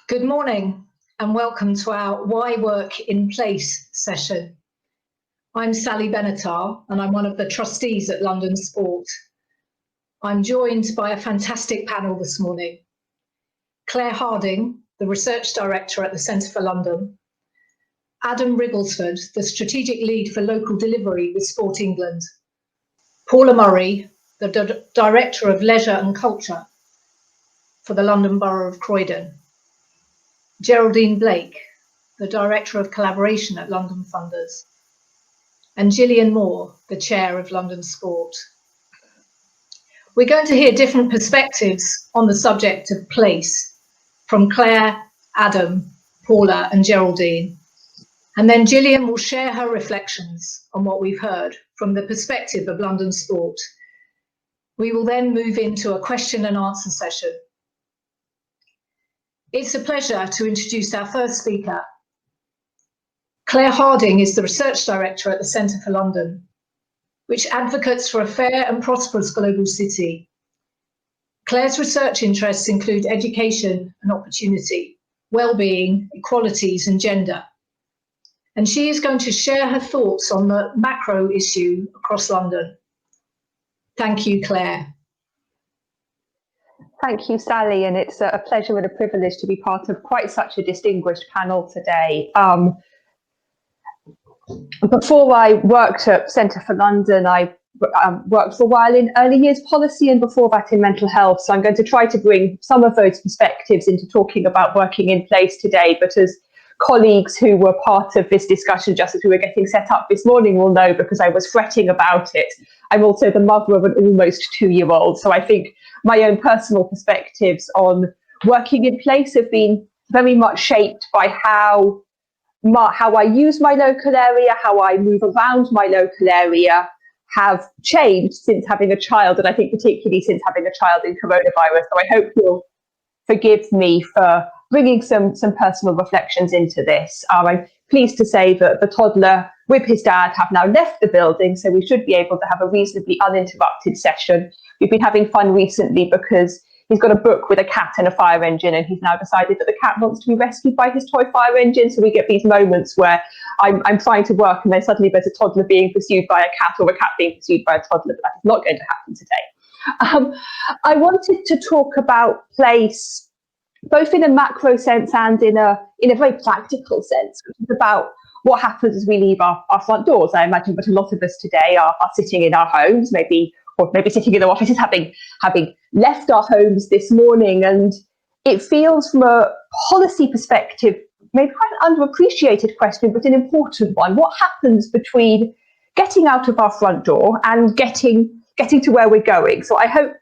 Good morning and welcome to our Why Work in Place session. I'm Sally Benatar and I'm one of the trustees at London Sport. I'm joined by a fantastic panel this morning. Claire Harding, the Research Director at the Centre for London. Adam Rigglesford, the Strategic Lead for Local Delivery with Sport England. Paula Murray, the Director of Leisure and Culture for the London Borough of Croydon. Geraldine Blake, the Director of Collaboration at London Funders. And Gillian Moore, the Chair of London Sport. We're going to hear different perspectives on the subject of place from Claire, Adam, Paula and Geraldine. And then Gillian will share her reflections on what we've heard from the perspective of London Sport. We will then move into a question and answer session. It's a pleasure to introduce our first speaker. Claire Harding is the Research Director at the Centre for London, which advocates for a fair and prosperous global city. Claire's research interests include education and opportunity, well-being, equalities and gender. And she is going to share her thoughts on the macro issue across London. Thank you, Claire. Thank you, Sally, and it's a pleasure and a privilege to be part of quite such a distinguished panel today. Before I worked at Centre for London, I worked for a while in early years policy and before that in mental health. So I'm going to try to bring some of those perspectives into talking about working in place today. But as colleagues who were part of this discussion just as we were getting set up this morning will know, because I was fretting about it, I'm also the mother of an almost 2-year-old. So I think my own personal perspectives on working in place have been very much shaped by how I use my local area, how I move around my local area have changed since having a child, and I think particularly since having a child in coronavirus. So I hope you'll forgive me for bringing some personal reflections into this. I'm pleased to say that the toddler with his dad have now left the building, so we should be able to have a reasonably uninterrupted session. We've been having fun recently because he's got a book with a cat and a fire engine, and he's now decided that the cat wants to be rescued by his toy fire engine. So we get these moments where I'm trying to work and then suddenly there's a toddler being pursued by a cat or a cat being pursued by a toddler, but that is not going to happen today. I wanted to talk about place both in a macro sense and in a very practical sense, which is about what happens as we leave our front doors. I imagine that a lot of us today are sitting in our homes, maybe sitting in our offices, having left our homes this morning. And it feels from a policy perspective, maybe quite an underappreciated question, but an important one. What happens between getting out of our front door and getting to where we're going? So I hope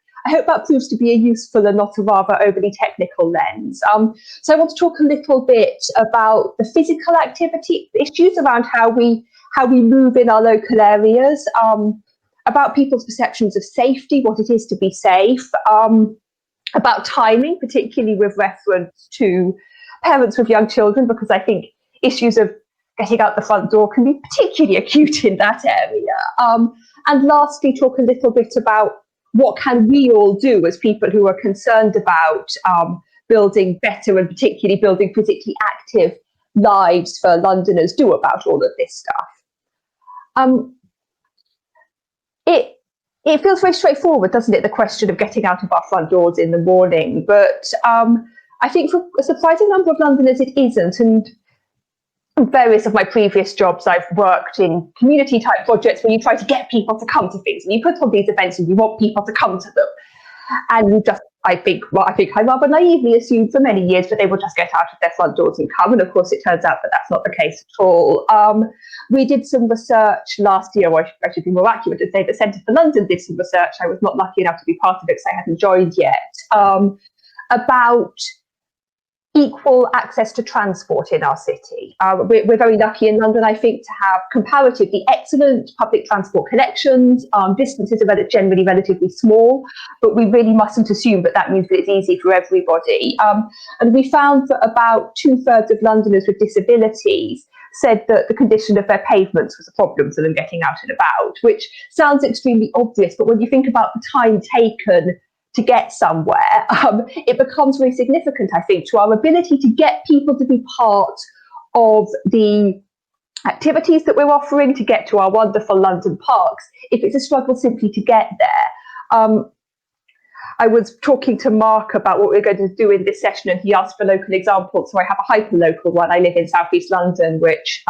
that proves to be a useful and not a rather overly technical lens. So I want to talk a little bit about the physical activity issues around how we move in our local areas, about people's perceptions of safety, what it is to be safe, about timing, particularly with reference to parents with young children, because I think issues of getting out the front door can be particularly acute in that area. And lastly, talk a little bit about what can we all do as people who are concerned about building better and particularly building physically active lives for Londoners do about all of this stuff. It feels very straightforward, doesn't it, the question of getting out of our front doors in the morning, but I think for a surprising number of Londoners it isn't. And in various of my previous jobs, I've worked in community type projects where you try to get people to come to things, and you put on these events and you want people to come to them. And you just, I think I rather naively assumed for many years that they will just get out of their front doors and come. And of course, it turns out that that's not the case at all. We did some research last year, or I should be more accurate to say the Centre for London did some research. I was not lucky enough to be part of it because I hadn't joined yet, about equal access to transport in our city. We're very lucky in London, I think, to have comparatively excellent public transport connections. Distances are generally relatively small, but we really mustn't assume that that means that it's easy for everybody. And we found that about 2/3 of Londoners with disabilities said that the condition of their pavements was a problem for them getting out and about, which sounds extremely obvious, but when you think about the time taken to get somewhere, it becomes very significant, I think, to our ability to get people to be part of the activities that we're offering, to get to our wonderful London parks, if it's a struggle simply to get there. I was talking to Mark about what we're going to do in this session, and he asked for local examples. So I have a hyper-local one. I live in southeast London, which,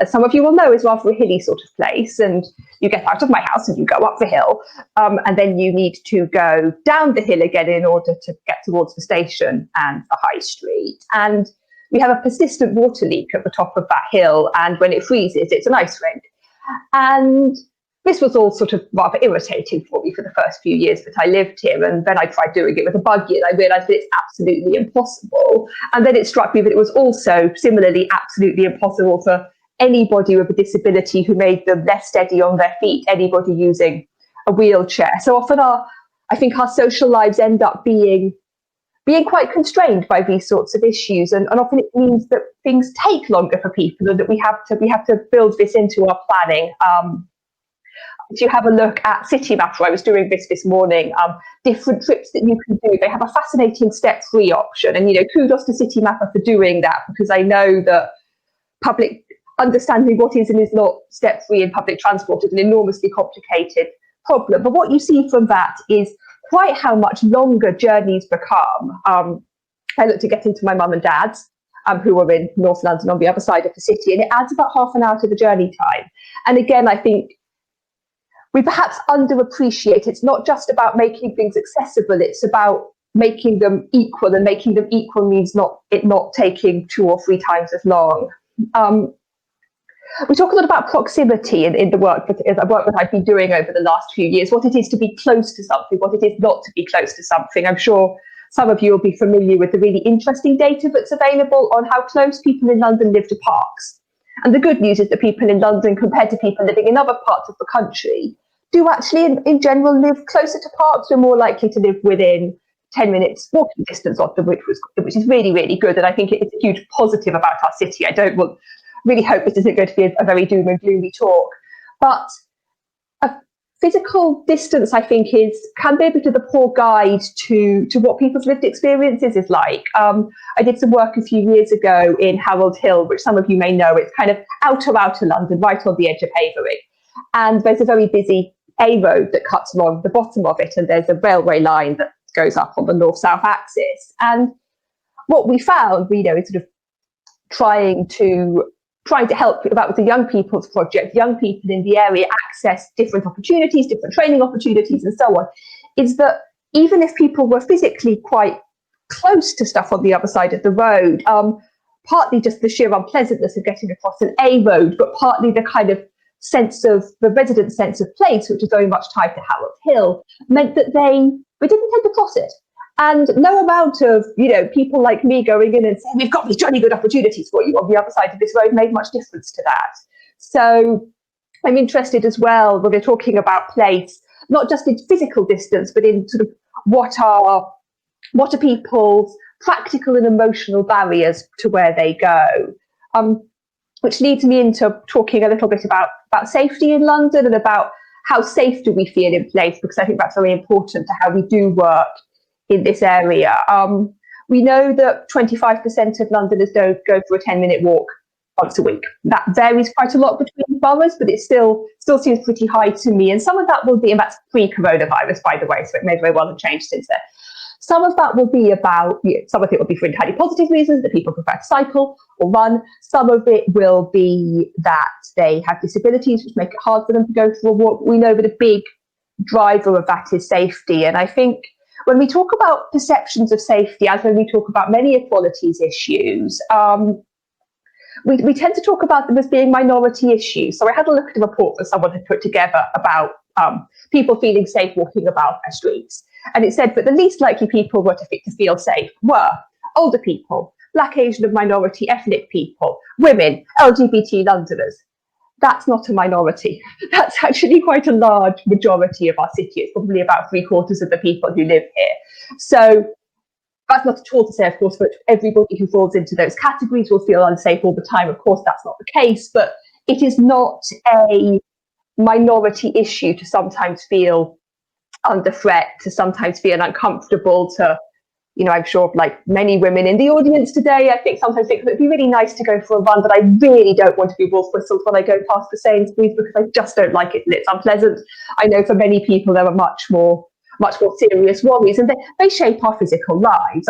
as some of you will know, is rather a hilly sort of place. And you get out of my house and you go up the hill, and then you need to go down the hill again in order to get towards the station and the high street. And we have a persistent water leak at the top of that hill, and when it freezes, it's an ice rink. And this was all sort of rather irritating for me for the first few years that I lived here. And then I tried doing it with a buggy, and I realised that it's absolutely impossible. And then it struck me that it was also similarly absolutely impossible for anybody with a disability who made them less steady on their feet, anybody using a wheelchair. So often I think our social lives end up being quite constrained by these sorts of issues, and often it means that things take longer for people, and that we have to build this into our planning. If you have a look at Citymapper, I was doing this morning, different trips that you can do. They have a fascinating step-free option, and kudos to Citymapper for doing that, because I know that understanding what is and is not step-free in public transport is an enormously complicated problem. But what you see from that is quite how much longer journeys become. I looked at getting to my mum and dad's, who are in North London on the other side of the city, and it adds about half an hour to the journey time. And again, I think we perhaps underappreciate it's not just about making things accessible, it's about making them equal, and making them equal means not taking 2 or 3 times as long. We talk a lot about proximity in the work that I've been doing over the last few years, what it is to be close to something, what it is not to be close to something. I'm sure some of you will be familiar with the really interesting data that's available on how close people in London live to parks. And the good news is that people in London, compared to people living in other parts of the country, do actually in general live closer to parks. We're more likely to live within 10 minutes walking distance of them, which is really, really good. And I think it's a huge positive about our city. Really hope this isn't going to be a very doom and gloomy talk, but a physical distance, I think, can be a bit of the poor guide to what people's lived experiences is like. I did some work a few years ago in Harold Hill, which some of you may know. It's kind of outer London, right on the edge of Havering, and there's a very busy A road that cuts along the bottom of it, and there's a railway line that goes up on the north-south axis. And what we found, is sort of trying to help about with the young people's project, young people in the area access different opportunities, different training opportunities, and so on, is that even if people were physically quite close to stuff on the other side of the road, partly just the sheer unpleasantness of getting across an A road, but partly the kind of the resident sense of place, which is very much tied to Harold Hill, meant that they didn't tend to cross it. And no amount of, people like me going in and saying, we've got these jolly good opportunities for you on the other side of this road made much difference to that. So I'm interested as well when we're talking about place, not just in physical distance, but in sort of what are people's practical and emotional barriers to where they go. Which leads me into talking a little bit about safety in London, and about how safe do we feel in place, because I think that's very important to how we do work in this area. We know that 25% of Londoners don't go for a 10-minute walk once a week. That varies quite a lot between boroughs, but it still seems pretty high to me. And some of that will be, and that's pre-coronavirus, by the way, so it may very well have changed since then. Some of that will be about, some of it will be for entirely positive reasons, that people prefer to cycle or run. Some of it will be that they have disabilities, which make it hard for them to go for a walk. We know that a big driver of that is safety. And I think when we talk about perceptions of safety, as when we talk about many equalities issues, we tend to talk about them as being minority issues. So I had a look at a report that someone had put together about people feeling safe walking about their streets. And it said that the least likely people to feel safe were older people, Black, Asian and minority ethnic people, women, LGBT Londoners. That's not a minority. That's actually quite a large majority of our city. It's probably about 3/4 of the people who live here. So that's not at all to say, of course, that everybody who falls into those categories will feel unsafe all the time. Of course, that's not the case, but it is not a minority issue to sometimes feel under threat, to sometimes feel uncomfortable, to, you know, I'm sure like many women in the audience today, I think sometimes think it'd be really nice to go for a run, but I really don't want to be wolf whistled when I go past the Sainsbury's because I just don't like it and it's unpleasant. I know for many people there are much more serious worries, and they shape our physical lives.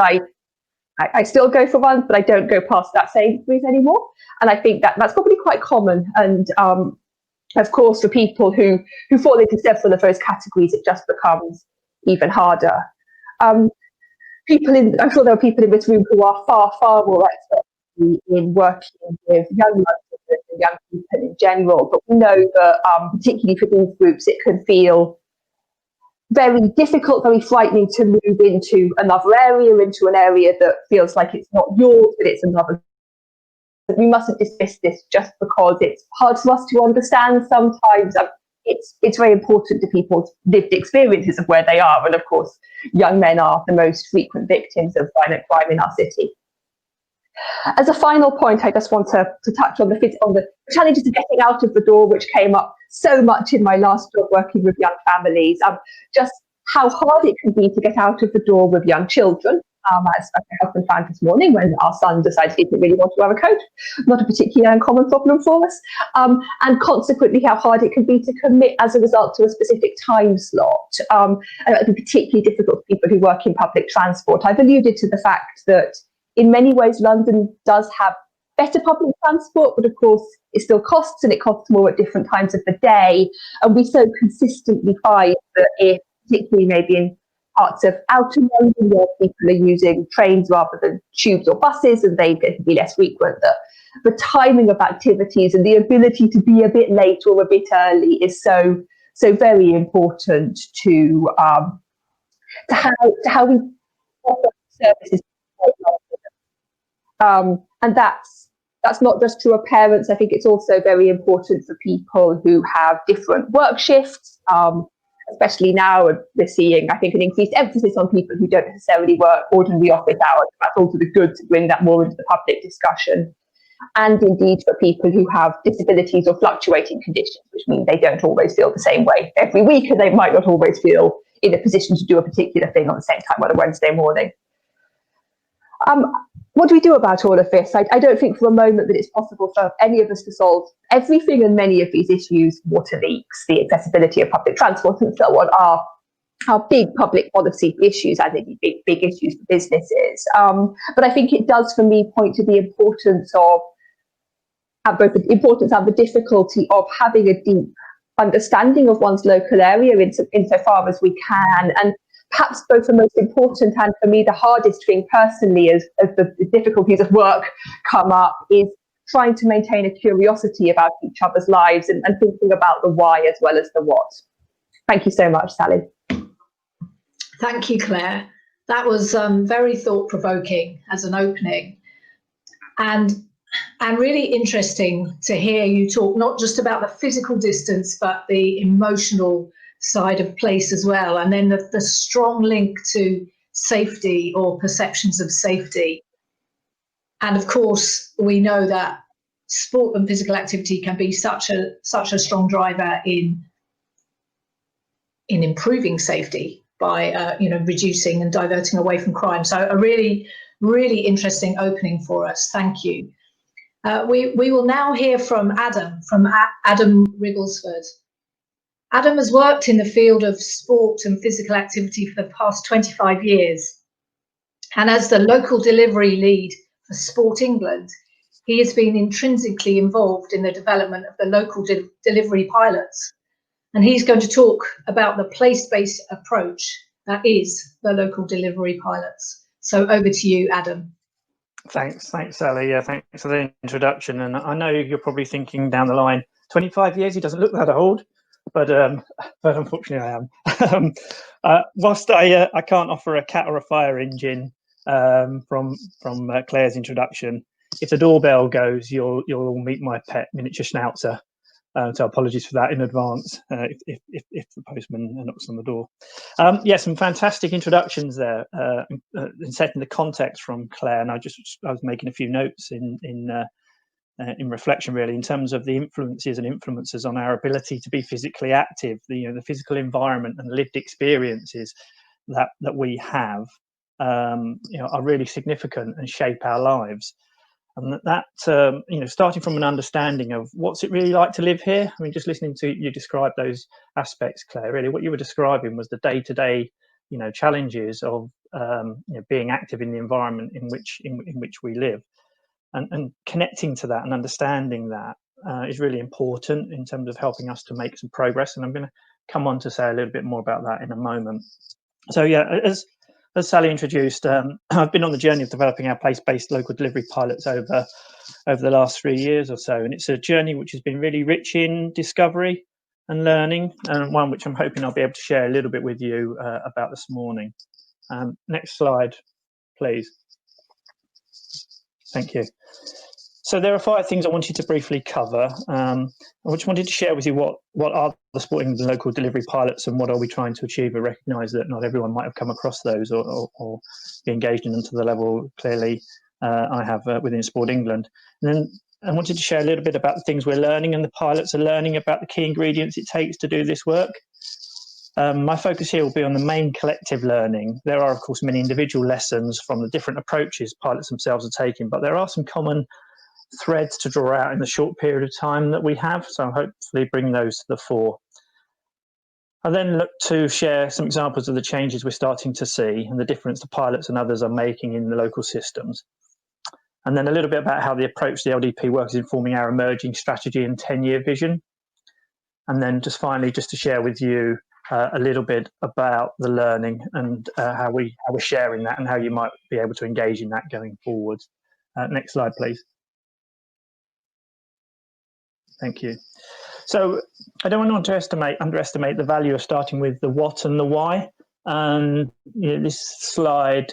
I still go for runs, but I don't go past that Sainsbury's anymore. And I think that's probably quite common. And of course, for people who fall into several of those categories, it just becomes even harder. I'm sure there are people in this room who are far, far more expert in working with young Londoners and young people in general. But we know that particularly for these groups, it can feel very difficult, very frightening to move into another area, into an area that feels like it's not yours, but it's another. We mustn't dismiss this just because it's hard for us to understand sometimes. It's very important to people's lived experiences of where they are. And of course, young men are the most frequent victims of violent crime in our city. As a final point, I just want to touch on the challenges of getting out of the door, which came up so much in my last job working with young families. Just how hard it can be to get out of the door with young children. As my husband found this morning when our son decided he didn't really want to wear a coat, not a particularly uncommon problem for us, and consequently how hard it can be to commit as a result to a specific time slot. And it would be particularly difficult for people who work in public transport. I've alluded to the fact that in many ways London does have better public transport, but of course it still costs, and it costs more at different times of the day. And we so consistently find that if, particularly maybe in parts of outer London where people are using trains rather than tubes or buses, and they can be less frequent, that the timing of activities and the ability to be a bit late or a bit early is so very important to how we offer services. And that's not just true of parents. I think it's also very important for people who have different work shifts. Especially now, we're seeing, I think, an increased emphasis on people who don't necessarily work ordinary office hours. That's also good to bring that more into the public discussion. And indeed for people who have disabilities or fluctuating conditions, which mean they don't always feel the same way every week, and they might not always feel in a position to do a particular thing on the same time on a Wednesday morning. What do we do about all of this? I don't think for a moment that it's possible for any of us to solve everything, and many of these issues, water leaks, the accessibility of public transport and so on, are big public policy issues, and indeed big issues for businesses. But I think it does for me point to the importance of both the importance and the difficulty of having a deep understanding of one's local area insofar as we can. And perhaps both the most important and for me the hardest thing personally as the difficulties of work come up is trying to maintain a curiosity about each other's lives and thinking about the why as well as the what. Thank you so much, Sally. Thank you, Claire. That was very thought-provoking as an opening, and really interesting to hear you talk not just about the physical distance but the emotional side of place as well, and then the strong link to safety or perceptions of safety. And of course we know that sport and physical activity can be such a strong driver in improving safety by reducing and diverting away from crime. So a really interesting opening for us. Thank you. We will now hear from Adam Rigglesford. Adam has worked in the field of sport and physical activity for the past 25 years. And as the local delivery lead for Sport England, he has been intrinsically involved in the development of the local delivery pilots. And he's going to talk about the place-based approach that is the local delivery pilots. So over to you, Adam. Thanks, Sally. Yeah, thanks for the introduction. And I know you're probably thinking down the line, 25 years, he doesn't look that old. But unfortunately I am. Whilst I can't offer a cat or a fire engine from Claire's introduction, if the doorbell goes, you'll all meet my pet miniature schnauzer. So apologies for that in advance if the postman knocks on the door. Yeah, some fantastic introductions there in setting the context from Claire, and I was making a few notes in in reflection, really, in terms of the influences and influences on our ability to be physically active, the physical environment and lived experiences that we have, are really significant and shape our lives. And that starting from an understanding of what's it really like to live here. I mean, just listening to you describe those aspects, Claire, really what you were describing was the day-to-day, challenges of being active in the environment in which we live, and connecting to that and understanding that is really important in terms of helping us to make some progress. And I'm going to come on to say a little bit more about that in a moment. So yeah, as Sally introduced, I've been on the journey of developing our place-based local delivery pilots over the last 3 years or so, and it's a journey which has been really rich in discovery and learning, and one which I'm hoping I'll be able to share a little bit with you about this morning. Next slide, please. Thank you. So there are 5 things I wanted to briefly cover. I just wanted to share with you what are the Sporting local delivery pilots and what are we trying to achieve. I recognise that not everyone might have come across those or be engaged in them to the level clearly I have within Sport England. And then I wanted to share a little bit about the things we're learning and the pilots are learning about the key ingredients it takes to do this work. My focus here will be on the main collective learning. There are, of course, many individual lessons from the different approaches pilots themselves are taking, but there are some common threads to draw out in the short period of time that we have, so I'll hopefully bring those to the fore. I then look to share some examples of the changes we're starting to see and the difference the pilots and others are making in the local systems. And then a little bit about how the approach to the LDP works is informing our emerging strategy and 10-year vision. And then just finally, just to share with you a little bit about the learning and how we're sharing that and how you might be able to engage in that going forward. Next slide, please. Thank you. So I don't want to underestimate the value of starting with the what and the why. And this slide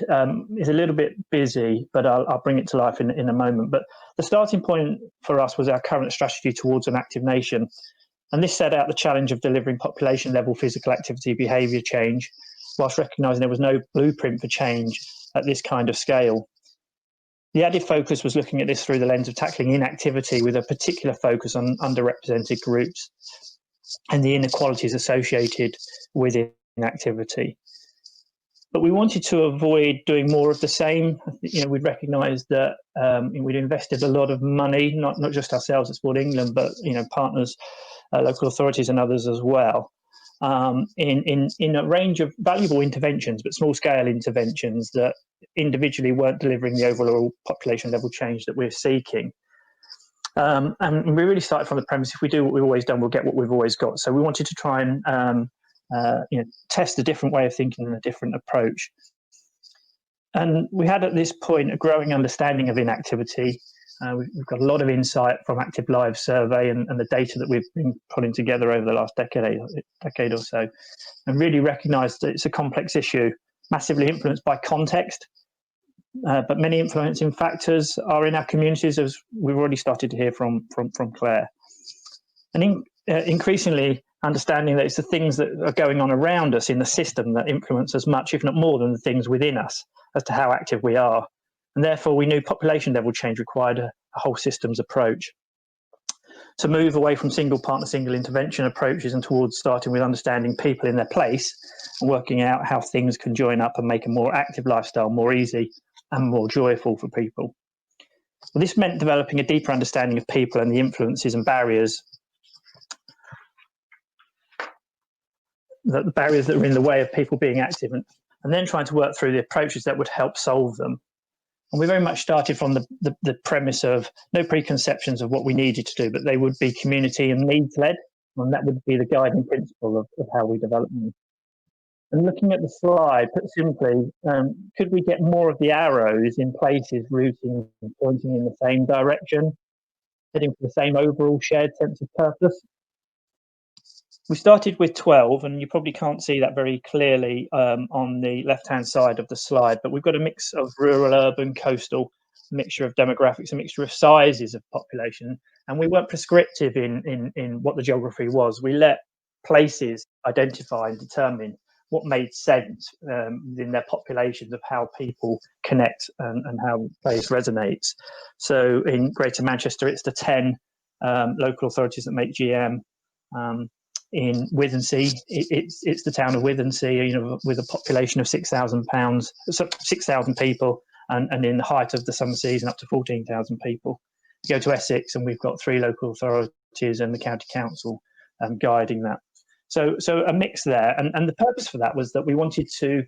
is a little bit busy, but I'll bring it to life in a moment. But the starting point for us was our current strategy towards an active nation. And this set out the challenge of delivering population level physical activity behaviour change, whilst recognising there was no blueprint for change at this kind of scale. The added focus was looking at this through the lens of tackling inactivity with a particular focus on underrepresented groups and the inequalities associated with inactivity. But we wanted to avoid doing more of the same. We'd recognised that we'd invested a lot of money, not just ourselves at Sport England, but partners, local authorities and others as well, in a range of valuable interventions, but small-scale interventions that individually weren't delivering the overall population level change that we're seeking. And we really started from the premise, if we do what we've always done, we'll get what we've always got. So we wanted to try and test a different way of thinking and a different approach. And we had at this point a growing understanding of inactivity. We've got a lot of insight from Active Lives survey and the data that we've been putting together over the last decade or so, and really recognised that it's a complex issue, massively influenced by context, but many influencing factors are in our communities, as we've already started to hear from Claire. And increasingly understanding that it's the things that are going on around us in the system that influence as much, if not more, than the things within us as to how active we are. And therefore, we knew population level change required a whole systems approach. To move away from single partner, single intervention approaches and towards starting with understanding people in their place and working out how things can join up and make a more active lifestyle more easy and more joyful for people. Well, this meant developing a deeper understanding of people and the influences and barriers, the barriers that are in the way of people being active, and then trying to work through the approaches that would help solve them. And we very much started from the premise of no preconceptions of what we needed to do, but they would be community and needs-led, and that would be the guiding principle of how we develop them. And looking at the slide, put simply, could we get more of the arrows in places routing and pointing in the same direction, heading for the same overall shared sense of purpose? We started with 12, and you probably can't see that very clearly on the left-hand side of the slide, but we've got a mix of rural, urban, coastal, a mixture of demographics, a mixture of sizes of population, and we weren't prescriptive in what the geography was. We let places identify and determine what made sense in their populations of how people connect and how place resonates. So in Greater Manchester, it's the 10 local authorities that make GM. In Withensea, it's the town of Withensea, you know, with a population of 6,000 people, and in the height of the summer season up to 14,000 people. You go to Essex, and we've got 3 local authorities and the county council guiding that. So a mix there, and the purpose for that was that we wanted to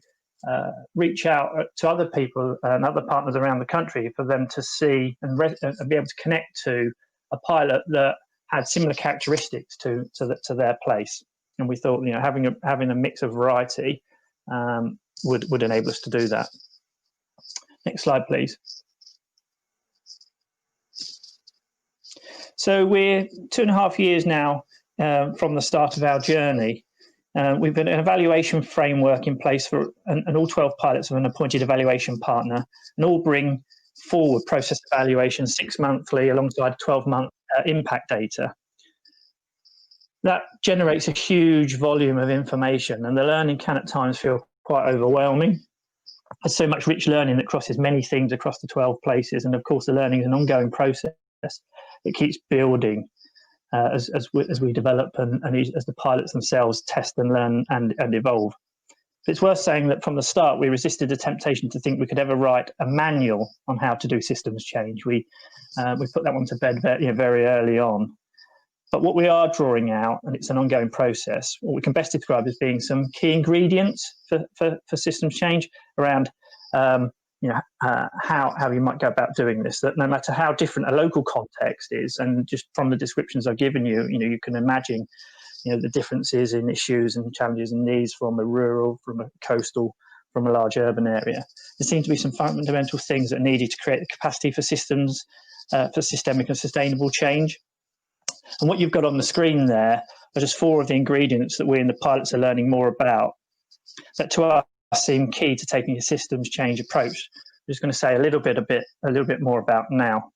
reach out to other people and other partners around the country for them to see and be able to connect to a pilot that had similar characteristics to their place. And we thought, you know, having a mix of variety would enable us to do that. Next slide, please. So we're 2.5 years now from the start of our journey. We've got an evaluation framework in place for, and all 12 pilots have an appointed evaluation partner, and all bring forward process evaluation 6 monthly alongside 12-month impact data. That generates a huge volume of information, and the learning can at times feel quite overwhelming. There's so much rich learning that crosses many themes across the 12 places, and of course the learning is an ongoing process that keeps building as we develop and as the pilots themselves test and learn and evolve. It's worth saying that from the start we resisted the temptation to think we could ever write a manual on how to do systems change. We put that one to bed very early on. But what we are drawing out, and it's an ongoing process, what we can best describe as being some key ingredients for systems change around how you might go about doing this, that no matter how different a local context is, and just from the descriptions I've given you, you can imagine the differences in issues and challenges and needs from a rural, from a coastal, from a large urban area. There seem to be some fundamental things that are needed to create the capacity for systems, for systemic and sustainable change. And what you've got on the screen there are just 4 of the ingredients that we and the pilots are learning more about, that to us seem key to taking a systems change approach. I'm just going to say a little bit more about now.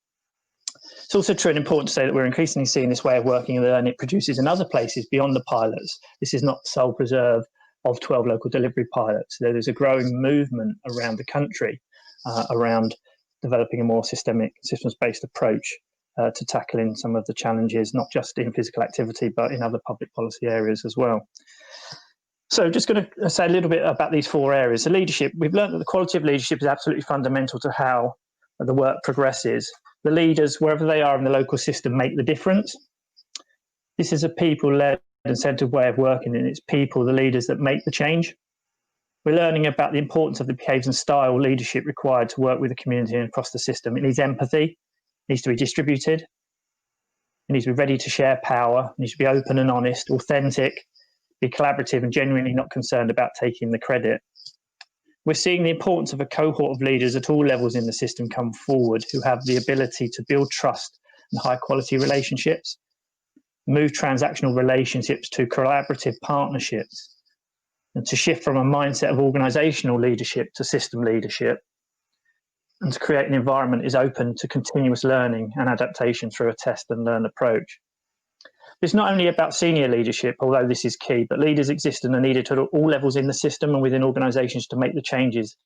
It's also true and important to say that we're increasingly seeing this way of working and learning it produces in other places beyond the pilots. This is not the sole preserve of 12 local delivery pilots. There's a growing movement around the country around developing a more systemic, systems-based approach to tackling some of the challenges, not just in physical activity, but in other public policy areas as well. So just going to say a little bit about these 4 areas. So leadership, we've learned that the quality of leadership is absolutely fundamental to how the work progresses. The leaders, wherever they are in the local system, make the difference. This is a people-led and centred way of working, and it's people, the leaders, that make the change. We're learning about the importance of the behaviours and style leadership required to work with the community and across the system. It needs empathy, it needs to be distributed, it needs to be ready to share power, it needs to be open and honest, authentic, be collaborative and genuinely not concerned about taking the credit. We're seeing the importance of a cohort of leaders at all levels in the system come forward who have the ability to build trust and high quality relationships, move transactional relationships to collaborative partnerships, and to shift from a mindset of organisational leadership to system leadership, and to create an environment that is open to continuous learning and adaptation through a test and learn approach. It's not only about senior leadership, although this is key, but leaders exist and are needed at all levels in the system and within organisations to make the changes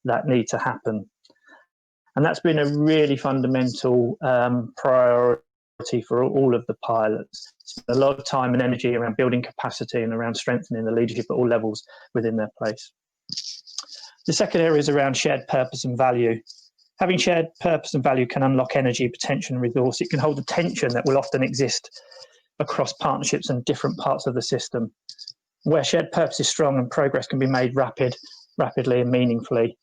that need to happen. And that's been a really fundamental priority for all of the pilots. Spent a lot of time and energy around building capacity and around strengthening the leadership at all levels within their place. The second area is around shared purpose and value. Having shared purpose and value can unlock energy, potential and resource. It can hold the tension that will often exist across partnerships and different parts of the system. Where shared purpose is strong and progress can be made rapidly and meaningfully.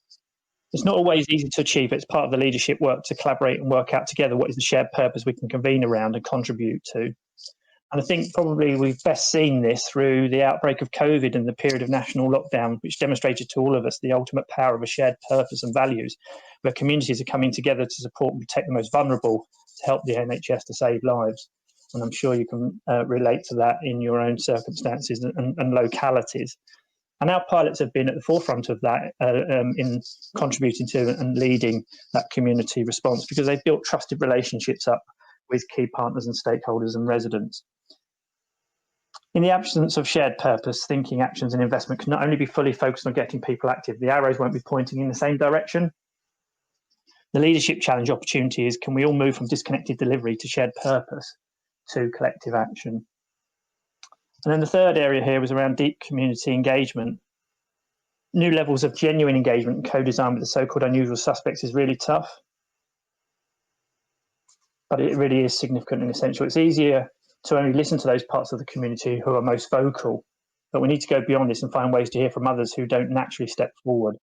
It's not always easy to achieve. It's part of the leadership work to collaborate and work out together what is the shared purpose we can convene around and contribute to. And I think probably we've best seen this through the outbreak of COVID and the period of national lockdown, which demonstrated to all of us the ultimate power of a shared purpose and values, where communities are coming together to support and protect the most vulnerable, to help the NHS to save lives. And I'm sure you can relate to that in your own circumstances and localities. And our pilots have been at the forefront of that in contributing to and leading that community response, because they've built trusted relationships up with key partners and stakeholders and residents. In the absence of shared purpose, thinking, actions and investment can not only be fully focused on getting people active, the arrows won't be pointing in the same direction. The leadership challenge opportunity is, can we all move from disconnected delivery to shared purpose to collective action? And then the third area here was around deep community engagement. New levels of genuine engagement and co-design with the so-called unusual suspects is really tough, but it really is significant and essential. It's easier to only listen to those parts of the community who are most vocal, but we need to go beyond this and find ways to hear from others who don't naturally step forward.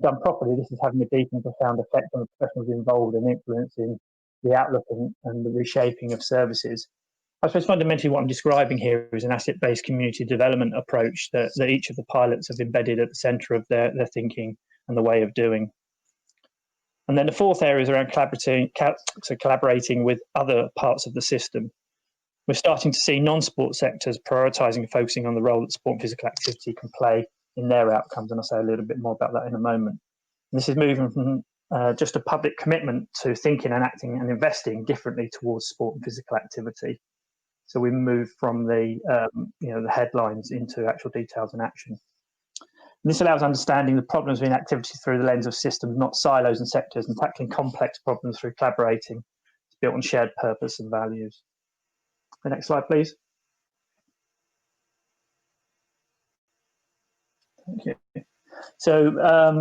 Done properly, this is having a deep and profound effect on the professionals involved and influencing the outlook and the reshaping of services. I suppose fundamentally what I'm describing here is an asset-based community development approach that each of the pilots have embedded at the centre of their thinking and the way of doing. And then the fourth area is around collaborating with other parts of the system. We're starting to see non-sport sectors prioritising and focusing on the role that sport and physical activity can play in their outcomes, and I'll say a little bit more about that in a moment. And this is moving from just a public commitment to thinking and acting and investing differently towards sport and physical activity. So we move from the the headlines into actual details and action. And this allows understanding the problems of inactivity through the lens of systems, not silos and sectors, and tackling complex problems through collaborating, built on shared purpose and values. The next slide, please. Thank you. So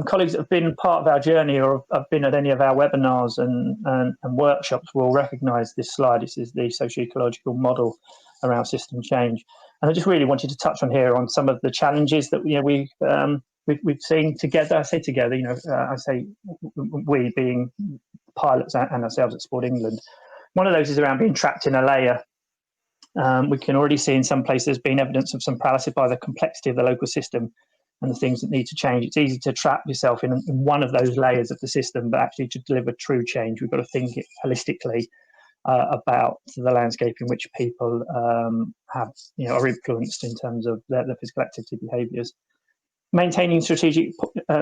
colleagues that have been part of our journey or have been at any of our webinars and workshops will recognise this slide. This is the socio-ecological model around system change. And I just really wanted to touch on here on some of the challenges that we've seen together. I say together, I say we being pilots and ourselves at Sport England. One of those is around being trapped in a layer. We can already see in some places there's been evidence of some paralysis by the complexity of the local system and the things that need to change. It's easy to trap yourself in one of those layers of the system, but actually to deliver true change, we've got to think it holistically about the landscape in which people are influenced in terms of their physical activity behaviours. Maintaining strategic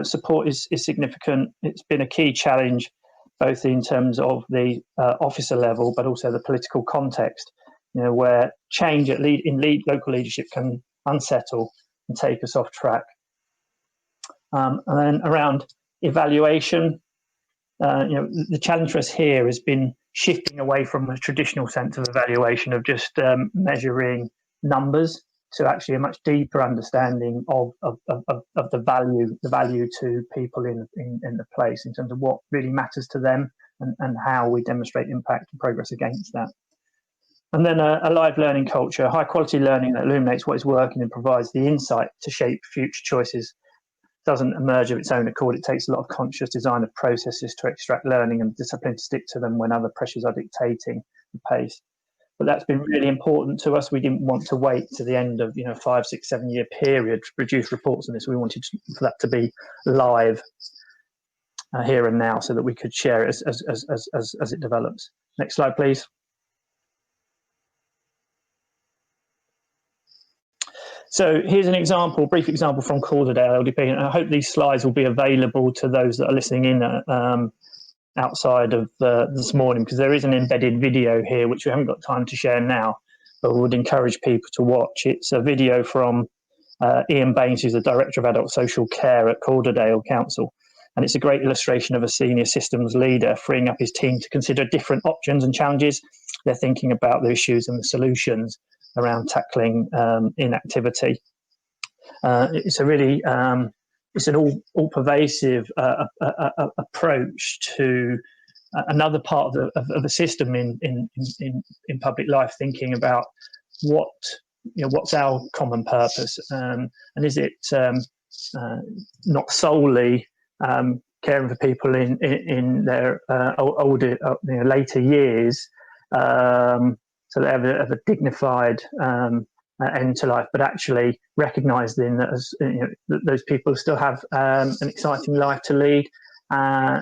support is significant. It's been a key challenge, both in terms of the officer level, but also the political context, where change in local leadership can unsettle and take us off track. And then around evaluation, the challenge for us here has been shifting away from a traditional sense of evaluation of just measuring numbers to actually a much deeper understanding of the value to people in the place in terms of what really matters to them and how we demonstrate impact and progress against that. And then a live learning culture, high quality learning that illuminates what is working and provides the insight to shape future choices. Doesn't emerge of its own accord. It takes a lot of conscious design of processes to extract learning and discipline to stick to them when other pressures are dictating the pace. But that's been really important to us. We didn't want to wait to the end of 5, 6, 7 year period to produce reports on this. We wanted for that to be live here and now, so that we could share it as it develops. Next slide, please. So here's an example, brief example from Calderdale LDP, and I hope these slides will be available to those that are listening in outside of this morning, because there is an embedded video here which we haven't got time to share now, but we would encourage people to watch. It's a video from Ian Baines, who's the Director of Adult Social Care at Calderdale Council, and it's a great illustration of a senior systems leader freeing up his team to consider different options and challenges. They're thinking about the issues and the solutions around tackling inactivity. It's a really it's an all-pervasive approach to another part of the system in public life, thinking about what's our common purpose, and is it not solely caring for people in their older, later years, so they have a dignified end to life, but actually recognising that that those people still have an exciting life to lead.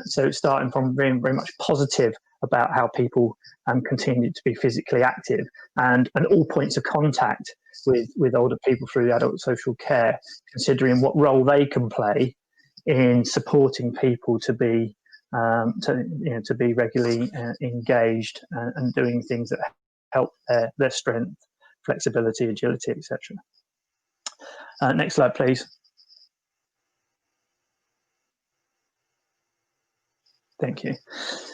So starting from being very much positive about how people continue to be physically active, and all points of contact with older people through the adult social care, considering what role they can play in supporting people to be regularly engaged and doing things that help their strength flexibility, agility, etc. Next slide, please. Thank you.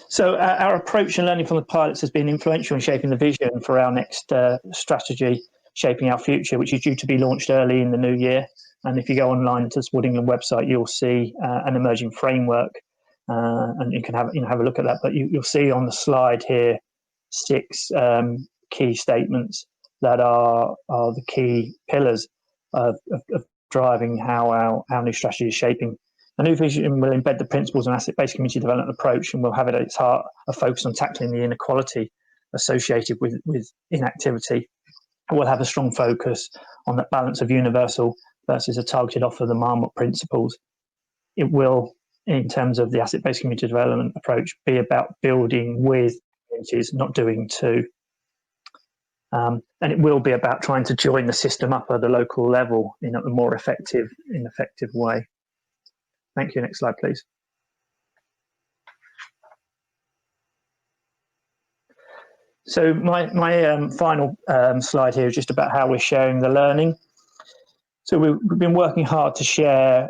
So our approach and learning from the pilots has been influential in shaping the vision for our next strategy, Shaping Our Future, which is due to be launched early in the new year. And if you go online to the Sport England website, you'll see an emerging framework, and you can have a look at that. But you'll see on the slide here 6 key statements that are the key pillars of driving how our new strategy is shaping. The new vision will embed the principles of an asset-based community development approach, and will have at its heart a focus on tackling the inequality associated with inactivity. It will have a strong focus on that balance of universal versus a targeted offer, the Marmot principles. It will, in terms of the asset-based community development approach, be about building with communities, not doing to. And it will be about trying to join the system up at the local level in a more effective way. Thank you. Next slide, please. So my final slide here is just about how we're sharing the learning. So we've been working hard to share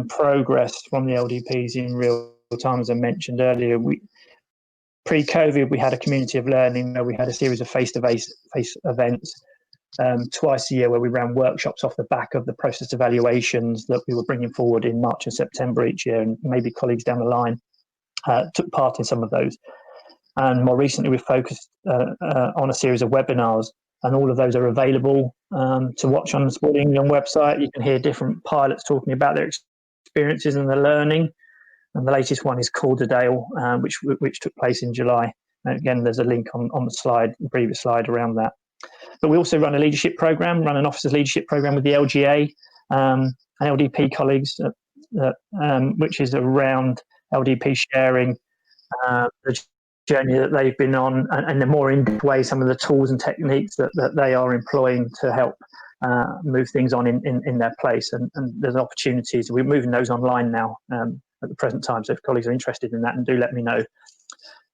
progress from the LDPs in real time, as I mentioned earlier. Pre-COVID, we had a community of learning where we had a series of face-to-face events twice a year, where we ran workshops off the back of the process evaluations that we were bringing forward in March and September each year, and maybe colleagues down the line took part in some of those. And more recently, we've focused on a series of webinars, and all of those are available to watch on the Sport England website. You can hear different pilots talking about their experiences and their learning. And the latest one is Calderdale, which took place in July. And again, there's a link on the slide, the previous slide, around that. But we also run a leadership program, an officers leadership program with the LGA and LDP colleagues, which is around LDP sharing the journey that they've been on, and the more in-depth way, some of the tools and techniques that they are employing to help move things on in their place. And there's opportunities. We're moving those online now at the present time. So if colleagues are interested in that, and do let me know.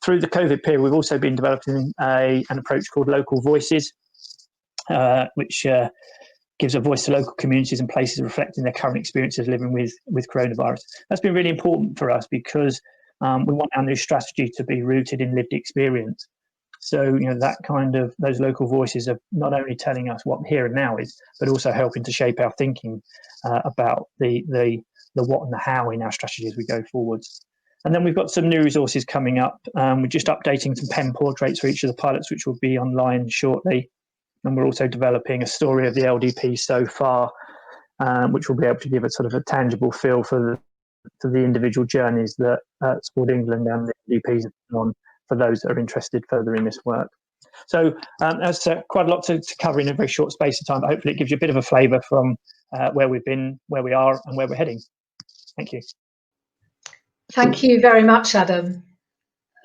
Through the COVID period, we've also been developing an approach called Local Voices, which gives a voice to local communities and places reflecting their current experiences living with coronavirus. That's been really important for us because we want our new strategy to be rooted in lived experience. So, those local voices are not only telling us what here and now is, but also helping to shape our thinking about the what and the how in our strategy as we go forwards. And then we've got some new resources coming up. We're just updating some pen portraits for each of the pilots, which will be online shortly. And we're also developing a story of the LDP so far, which will be able to give a sort of a tangible feel for the individual journeys that Sport England and the LDPs have been on, for those that are interested further in this work. So that's quite a lot to cover in a very short space of time, but hopefully it gives you a bit of a flavour from where we've been, where we are, and where we're heading. Thank you. Thank you very much, Adam.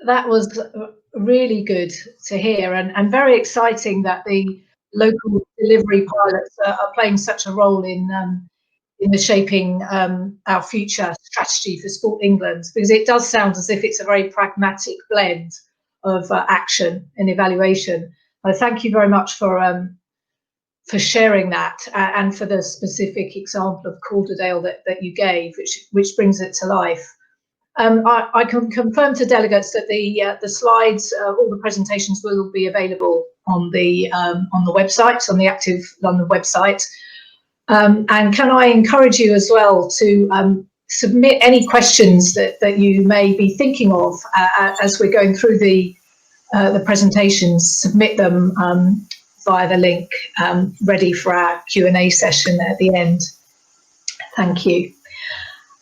That was really good to hear, and very exciting that the local delivery pilots are playing such a role in the shaping our future strategy for Sport England, because it does sound as if it's a very pragmatic blend of action and evaluation. Thank you very much for sharing that, and for the specific example of Calderdale that you gave, which brings it to life. I can confirm to delegates that the slides, all the presentations, will be available on the website, on the Active London website. And can I encourage you as well to submit any questions that you may be thinking of as we're going through the presentations. Submit them via the link ready for our Q&A session at the end. Thank you.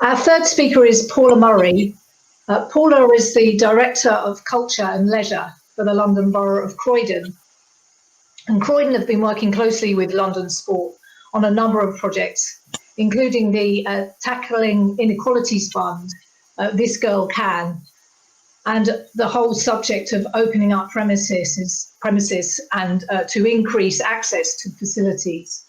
Our third speaker is Paula Murray. Paula is the Director of Culture and Leisure for the London Borough of Croydon. And Croydon have been working closely with London Sport on a number of projects, including the Tackling Inequalities Fund, This Girl Can, and the whole subject of opening up premises and to increase access to facilities.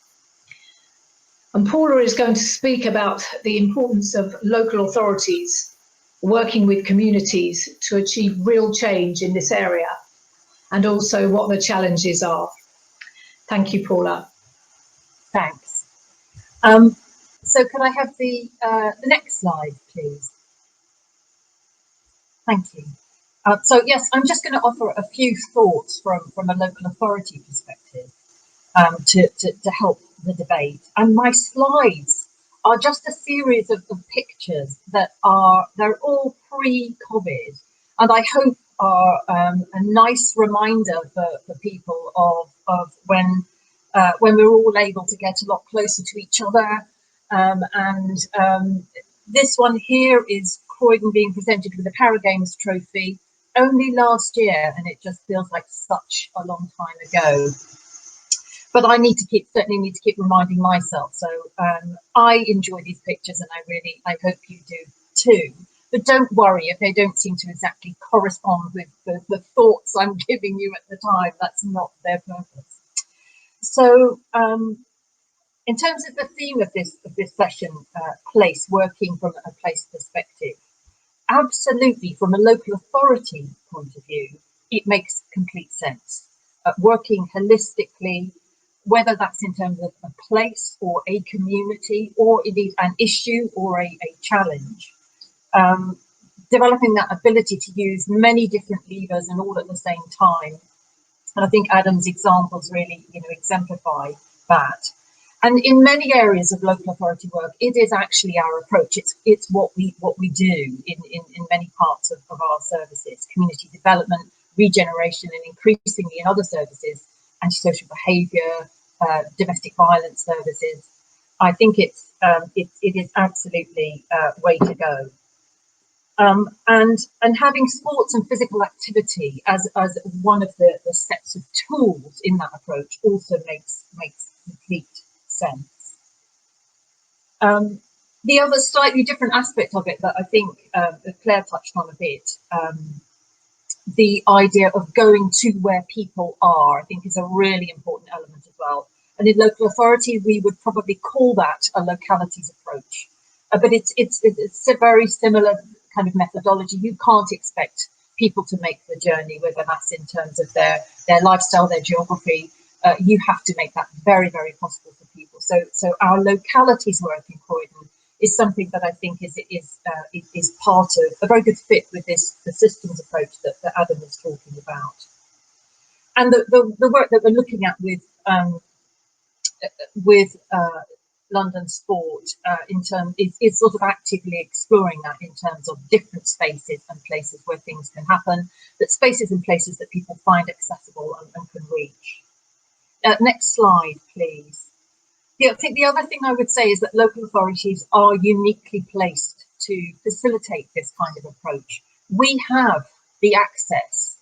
And Paula is going to speak about the importance of local authorities working with communities to achieve real change in this area, and also what the challenges are. Thank you, Paula. Thanks. So could I have the next slide, please? Thank you. So yes, I'm just going to offer a few thoughts from a local authority perspective to help the debate. And my slides are just a series of pictures they're all pre-COVID, and I hope are a nice reminder for people of when we're all able to get a lot closer to each other. This one here is Croydon being presented with the Paragames trophy only last year, and it just feels like such a long time ago. But I certainly need to keep reminding myself. So I enjoy these pictures, and I hope you do too. But don't worry if they don't seem to exactly correspond with the thoughts I'm giving you at the time. That's not their purpose. So in terms of the theme of this session, place, working from a place perspective, absolutely, from a local authority point of view, it makes complete sense. Working holistically, whether that's in terms of a place or a community, or indeed an issue or a challenge, developing that ability to use many different levers and all at the same time. And I think Adam's examples really, exemplify that. And in many areas of local authority work, it is actually our approach. It's what we do in many parts of our services: community development, regeneration, and increasingly in other services, antisocial behaviour, domestic violence services. I think it is absolutely way to go. And having sports and physical activity as one of the sets of tools in that approach also makes complete sense. The other slightly different aspect of it that I think Claire touched on a bit, the idea of going to where people are, I think is a really important element as well. And in local authority, we would probably call that a localities approach. But it's a very similar kind of methodology. You can't expect people to make the journey, whether that's in terms of their lifestyle, their geography. You have to make that very, very possible for people. So our localities work in Croydon is something that I think is part of a very good fit with the systems approach that Adam was talking about. And the work that we're looking at with London Sport is sort of actively exploring that in terms of different spaces and places where things can happen, but spaces and places that people find accessible and can reach. Next slide, please. I think the other thing I would say is that local authorities are uniquely placed to facilitate this kind of approach. We have the access,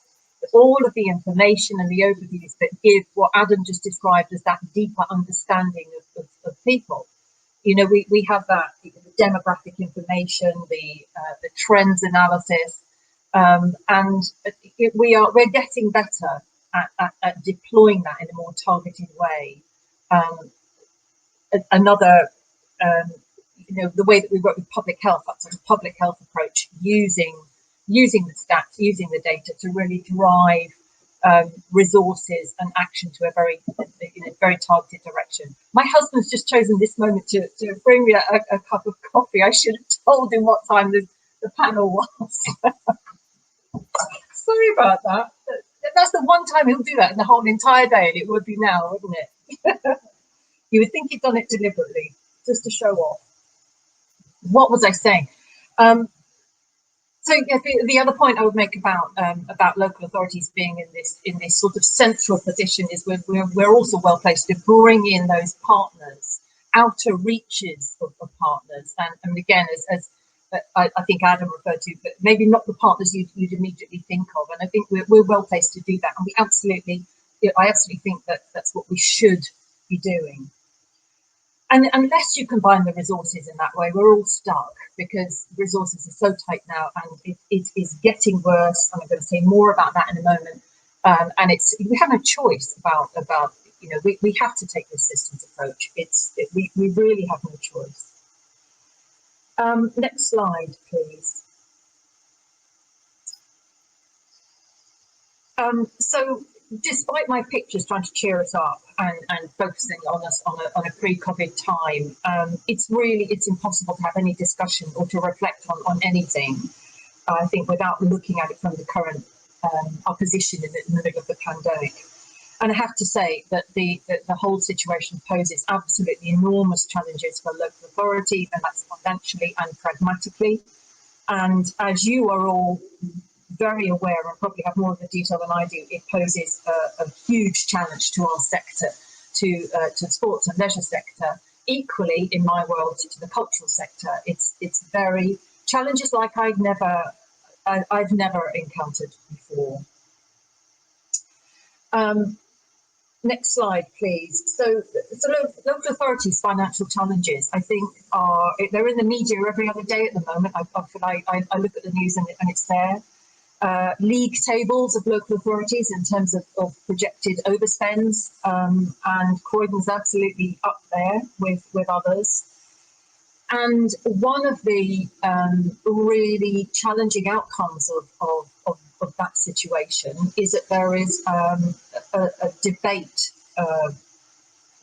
all of the information and the overviews that give what Adam just described as that deeper understanding of people. We have that the demographic information, the trends analysis, and we're getting better at deploying that in a more targeted way. The way that we work with public health, that's a public health approach, using the stats, using the data to really drive resources and action to a very targeted direction. My husband's just chosen this moment to bring me a cup of coffee. I should have told him what time the panel was. Sorry about that. That's the one time he'll do that in the whole entire day, and it would be now, wouldn't it? You would think he'd done it deliberately, just to show off. What was I saying? So yeah, the other point I would make about local authorities being in this sort of central position is we're also well placed to bring in those partners, outer reaches of partners, and again, as I think Adam referred to, but maybe not the partners you'd immediately think of. And I think we're well placed to do that, and I absolutely think that's what we should be doing. And unless you combine the resources in that way, we're all stuck, because resources are so tight now, and it is getting worse. And I'm going to say more about that in a moment. And we have no choice about we have to take this systems approach. We really have no choice. Next slide, please. So despite my pictures trying to cheer us up and focusing on us on a pre-COVID time, it's impossible to have any discussion or to reflect on anything, I think, without looking at it from the current our position in the middle of the pandemic. And I have to say that the whole situation poses absolutely enormous challenges for local authorities, and that's financially and pragmatically. And as you are all very aware and probably have more of the detail than I do, it poses a huge challenge to our sector, to sports and leisure sector. Equally, in my world, to the cultural sector, it's very challenges like I've never encountered before. Next slide, please. So local authorities' financial challenges, I think, they're in the media every other day at the moment. I look at the news and it's there. League tables of local authorities in terms of projected overspends, and Croydon's absolutely up there with others. And one of the really challenging outcomes of that situation is that there is a debate, a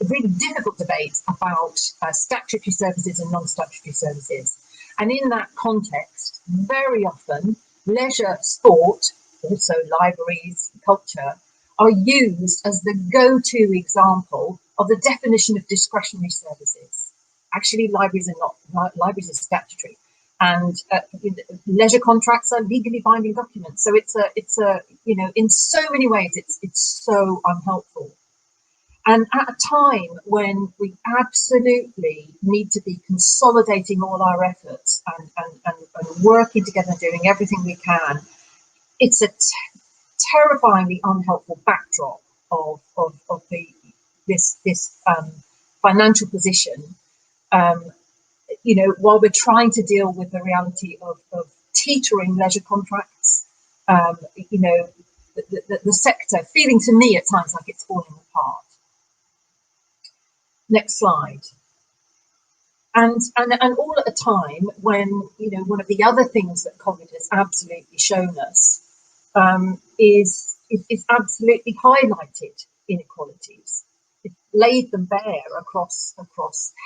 really difficult debate about statutory services and non-statutory services. And in that context, very often, leisure, sport, also libraries, culture, are used as the go-to example of the definition of discretionary services. Actually, libraries are not. Libraries are statutory, and leisure contracts are legally binding documents. So it's a in so many ways it's so unhelpful. And at a time when we absolutely need to be consolidating all our efforts and working together and doing everything we can, it's a terrifyingly unhelpful backdrop of this financial position. While we're trying to deal with the reality of teetering leisure contracts, the sector feeling to me at times like it's falling apart. Next slide. And all at a time when, one of the other things that COVID has absolutely shown us is absolutely highlighted inequalities. It laid them bare across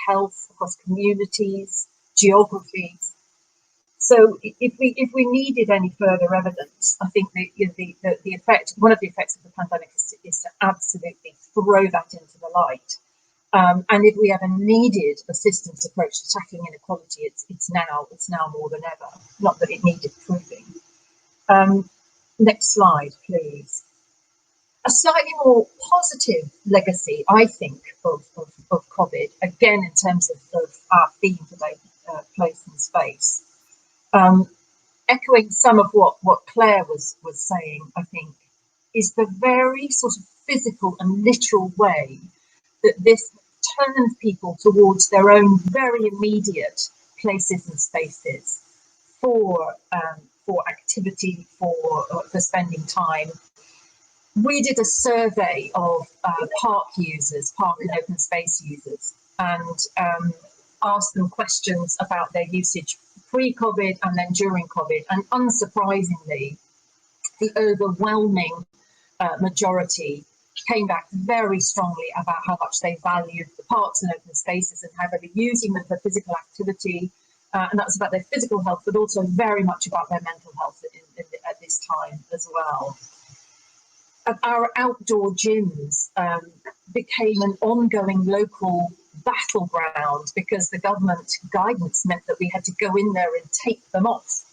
health, across communities, geographies. So if we needed any further evidence, I think the effect, one of the effects of the pandemic is to absolutely throw that into the light. And if we ever needed a systems approach to tackling inequality, it's now more than ever. Not that it needed proving. Next slide, please. A slightly more positive legacy, I think, of COVID, again in terms of our theme today, place and space. Echoing some of what Claire was saying, I think, is the very sort of physical and literal way that this turns people towards their own very immediate places and spaces for activity, for spending time. We did a survey of park users, park and open space users, and asked them questions about their usage pre-COVID and then during COVID. And unsurprisingly, the overwhelming majority came back very strongly about how much they valued the parks and open spaces and how they were using them for physical activity. And that's about their physical health, but also very much about their mental health at this time as well. Our outdoor gyms became an ongoing local battleground because the government guidance meant that we had to go in there and take them off.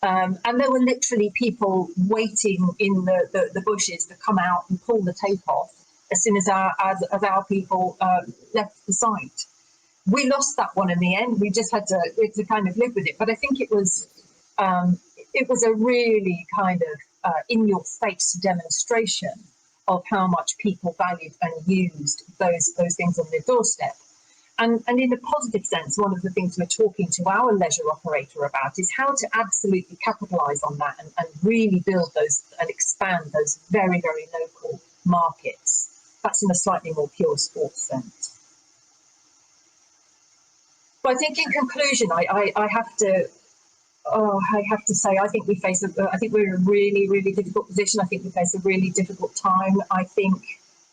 And there were literally people waiting in the bushes to come out and pull the tape off as soon as our people left the site. We lost that one in the end. We just had to kind of live with it. But I think it was a really kind of in-your-face demonstration of how much people valued and used those things on their doorstep. And in a positive sense, one of the things we're talking to our leisure operator about is how to absolutely capitalise on that and really build those and expand those very, very local markets. That's in a slightly more pure sports sense. But I think in conclusion, I have to Oh, I have to say, I think I think we're in a really, really difficult position. I think we face a really difficult time. I think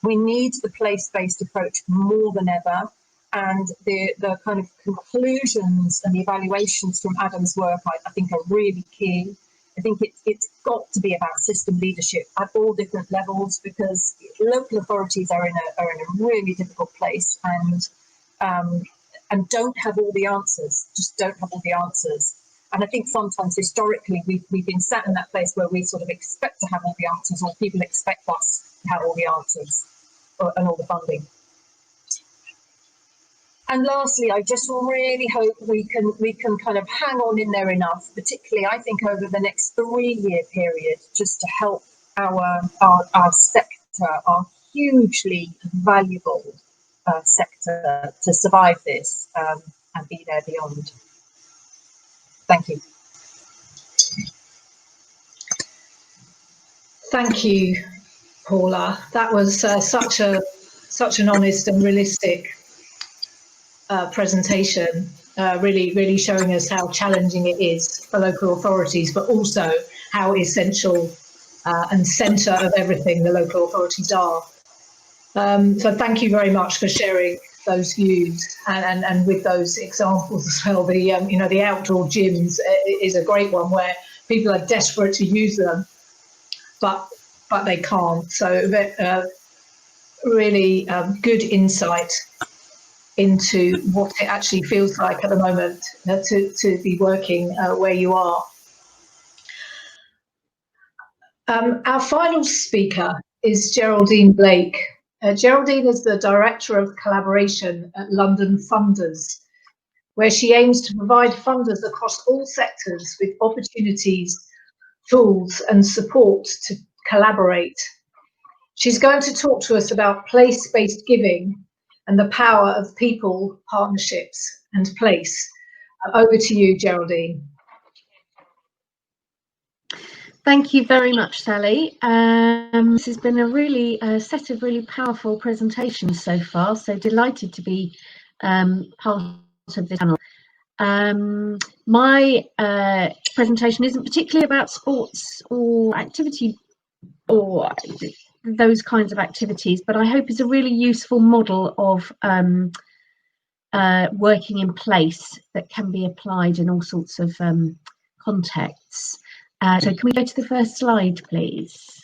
we need the place-based approach more than ever. And the kind of conclusions and the evaluations from Adam's work, I think, are really key. I think it's got to be about system leadership at all different levels, because local authorities are in a really difficult place, and don't have all the answers. Just don't have all the answers. And I think sometimes historically we've been sat in that place where we sort of expect to have all the answers, or people expect us to have all the answers and all the funding. And lastly, I just really hope we can kind of hang on in there enough, particularly I think over the next 3-year period, just to help our sector, our hugely valuable sector, to survive this and be there beyond. Thank you. Thank you, Paula. That was such an honest and realistic presentation, really showing us how challenging it is for local authorities, but also how essential and centre of everything the local authorities are. So thank you very much for sharing those views and with those examples as well. The outdoor gyms is a great one where people are desperate to use them, but they can't. So really good insight into what it actually feels like at the moment to be working where you are. Our final speaker is Geraldine Blake. Geraldine is the Director of Collaboration at London Funders, where she aims to provide funders across all sectors with opportunities, tools and support to collaborate. She's going to talk to us about place-based giving and the power of people, partnerships and place. Over to you, Geraldine. Thank you very much, Sally. This has been a really set of really powerful presentations so far, so delighted to be part of this panel. My presentation isn't particularly about sports or activity or those kinds of activities, but I hope it's a really useful model of working in place that can be applied in all sorts of contexts. So can we go to the first slide, please?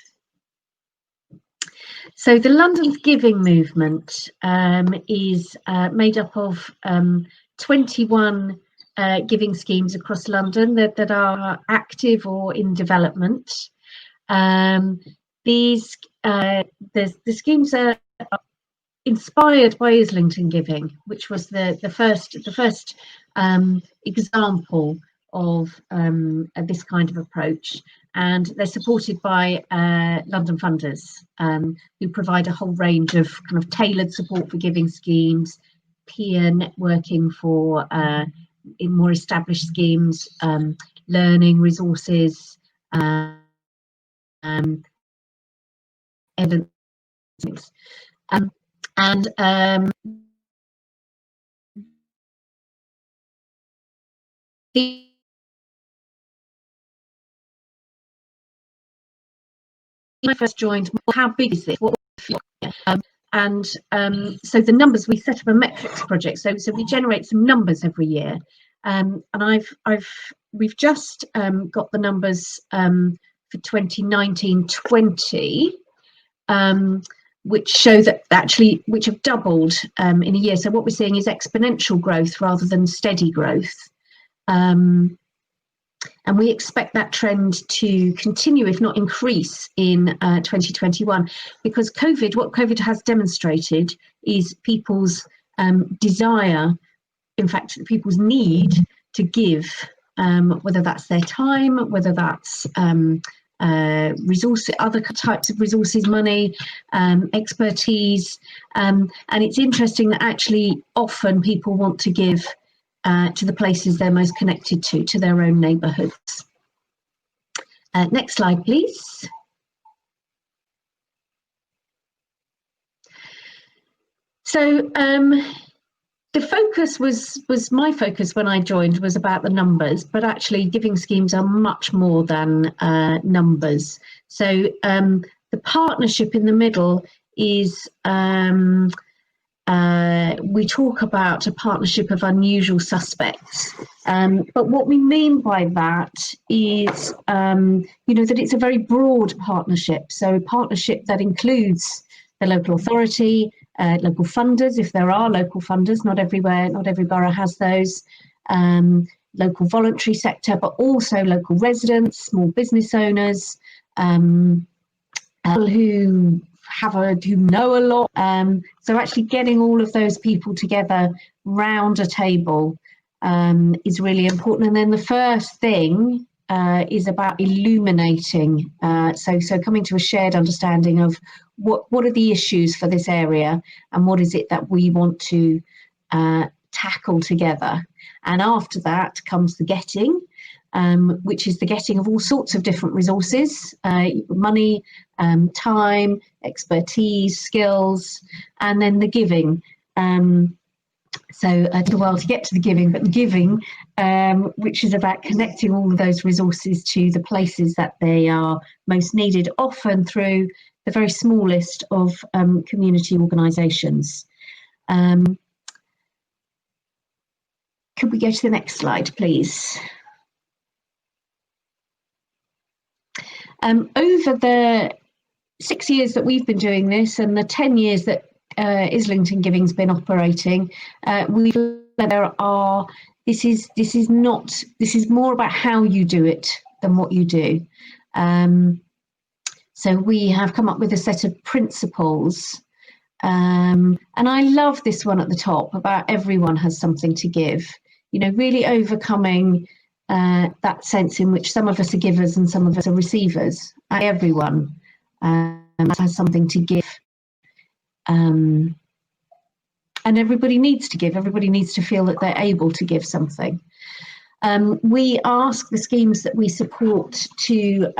So the London's Giving movement is made up of 21 giving schemes across London that are active or in development. The schemes are inspired by Islington Giving, which was the first example of this kind of approach, and they're supported by London Funders, who provide a whole range of kind of tailored support for giving schemes, peer networking for in more established schemes, learning resources, evidence, when I first joined, how big is this? So the numbers, we set up a metrics project, so we generate some numbers every year, and we've just got the numbers for 2019-20, which show that which have doubled in a year. So what we're seeing is exponential growth rather than steady growth. And we expect that trend to continue, if not increase, in 2021, because what COVID has demonstrated is people's desire, in fact, people's need to give, whether that's their time, whether that's resources, other types of resources, money, expertise. And it's interesting that actually often people want to give to the places they're most connected to their own neighbourhoods. Next slide, please. So the focus was my focus when I joined was about the numbers, but actually giving schemes are much more than numbers. So the partnership in the middle is we talk about a partnership of unusual suspects, but what we mean by that is that it's a very broad partnership. So a partnership that includes the local authority, local funders, if there are local funders, not every borough has those, local voluntary sector, but also local residents, small business owners, who know a lot. So actually getting all of those people together round a table is really important. And then the first thing is about illuminating. So coming to a shared understanding of what are the issues for this area and what is it that we want to tackle together. And after that comes the getting, which is the getting of all sorts of different resources, money, time, expertise, skills, and then the giving. So it took a while to get to the giving, but the giving, which is about connecting all of those resources to the places that they are most needed, often through the very smallest of community organisations. Could we go to the next slide, please? Over the 6 years that we've been doing this and the 10 years that Islington Giving's been operating, we've learned this is more about how you do it than what you do. So we have come up with a set of principles, and I love this one at the top about everyone has something to give. Really overcoming that sense in which some of us are givers and some of us are receivers. Everyone has something to give, and everybody needs to give. Everybody needs to feel that they're able to give something. We ask the schemes that we support to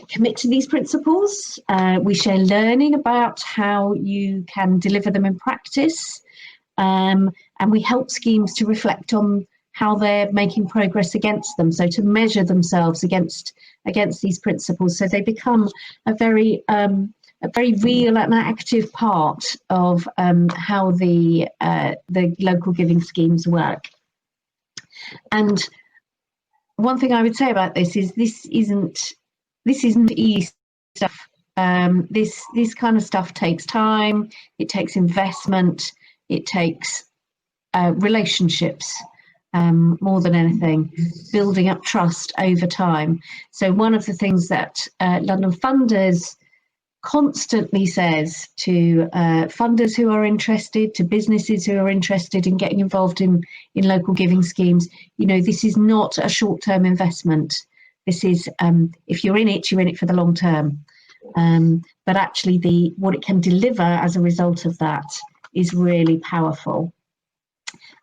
commit to these principles. We share learning about how you can deliver them in practice, and we help schemes to reflect on how they're making progress against them, so to measure themselves against these principles, so they become a very real and active part of how the local giving schemes work. And one thing I would say about this is this isn't easy stuff. This kind of stuff takes time. It takes investment. It takes relationships. More than anything, building up trust over time. So one of the things that London Funders constantly says to funders who are interested, to businesses who are interested in getting involved in local giving schemes, this is not a short-term investment. This is, if you're in it for the long term. But actually what it can deliver as a result of that is really powerful.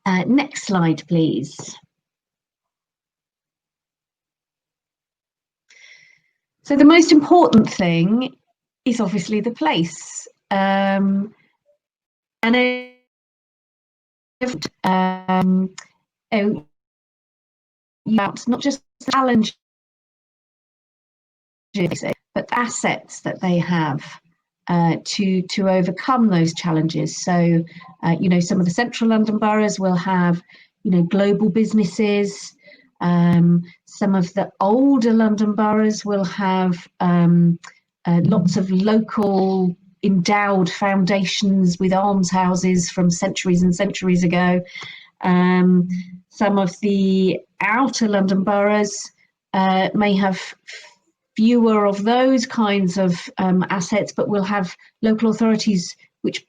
Next slide, please. So the most important thing is obviously the place. And not just challenges, but assets that they have to overcome those challenges. So, some of the central London boroughs will have, global businesses. Some of the older London boroughs will have lots of local endowed foundations with almshouses from centuries and centuries ago. Some of the outer London boroughs may have fewer of those kinds of assets, but will have local authorities which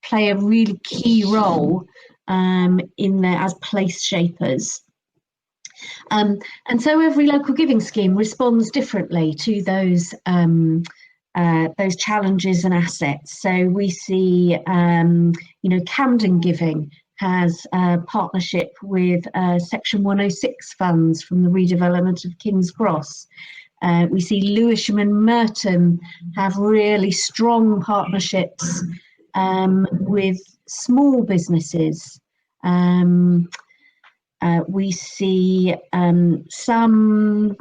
play a really key role in there as place shapers. And so every local giving scheme responds differently to those challenges and assets. So we see, Camden Giving has a partnership with Section 106 funds from the redevelopment of King's Cross. We see Lewisham and Merton have really strong partnerships with small businesses We see some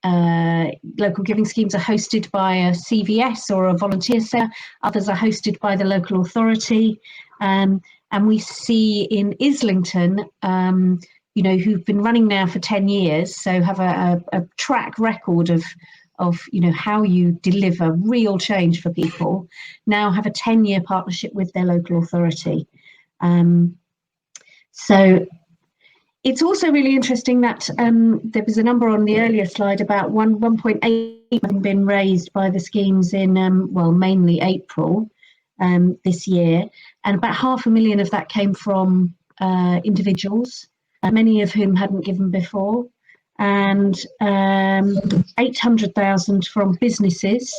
local giving schemes are hosted by a CVS or a volunteer centre, others are hosted by the local authority. And we see in Islington, who've been running now for 10 years, so have a track record of how you deliver real change for people, now have a 10-year partnership with their local authority. So it's also really interesting that there was a number on the earlier slide about 1.8 having been raised by the schemes in, mainly April this year, and about 500,000 of that came from individuals, many of whom hadn't given before, and 800,000 from businesses,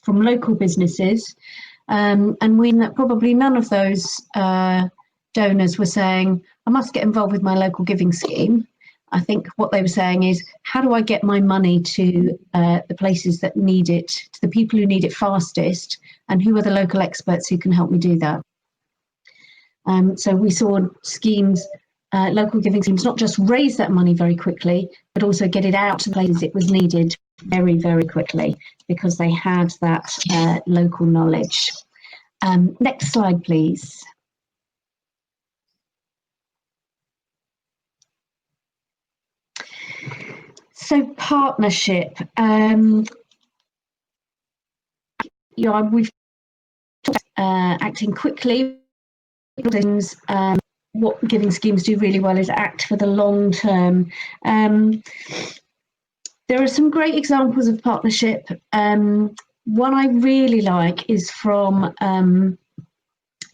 from local businesses, and we know that probably none of those donors were saying, I must get involved with my local giving scheme. I think what they were saying is, how do I get my money to the places that need it, to the people who need it fastest, and who are the local experts who can help me do that? So we saw schemes, local giving schemes, not just raise that money very quickly, but also get it out to the places it was needed very, very quickly, because they had that local knowledge. Next slide, please. So partnership, we've talked about acting quickly. What giving schemes do really well is act for the long term. There are some great examples of partnership. One I really like is from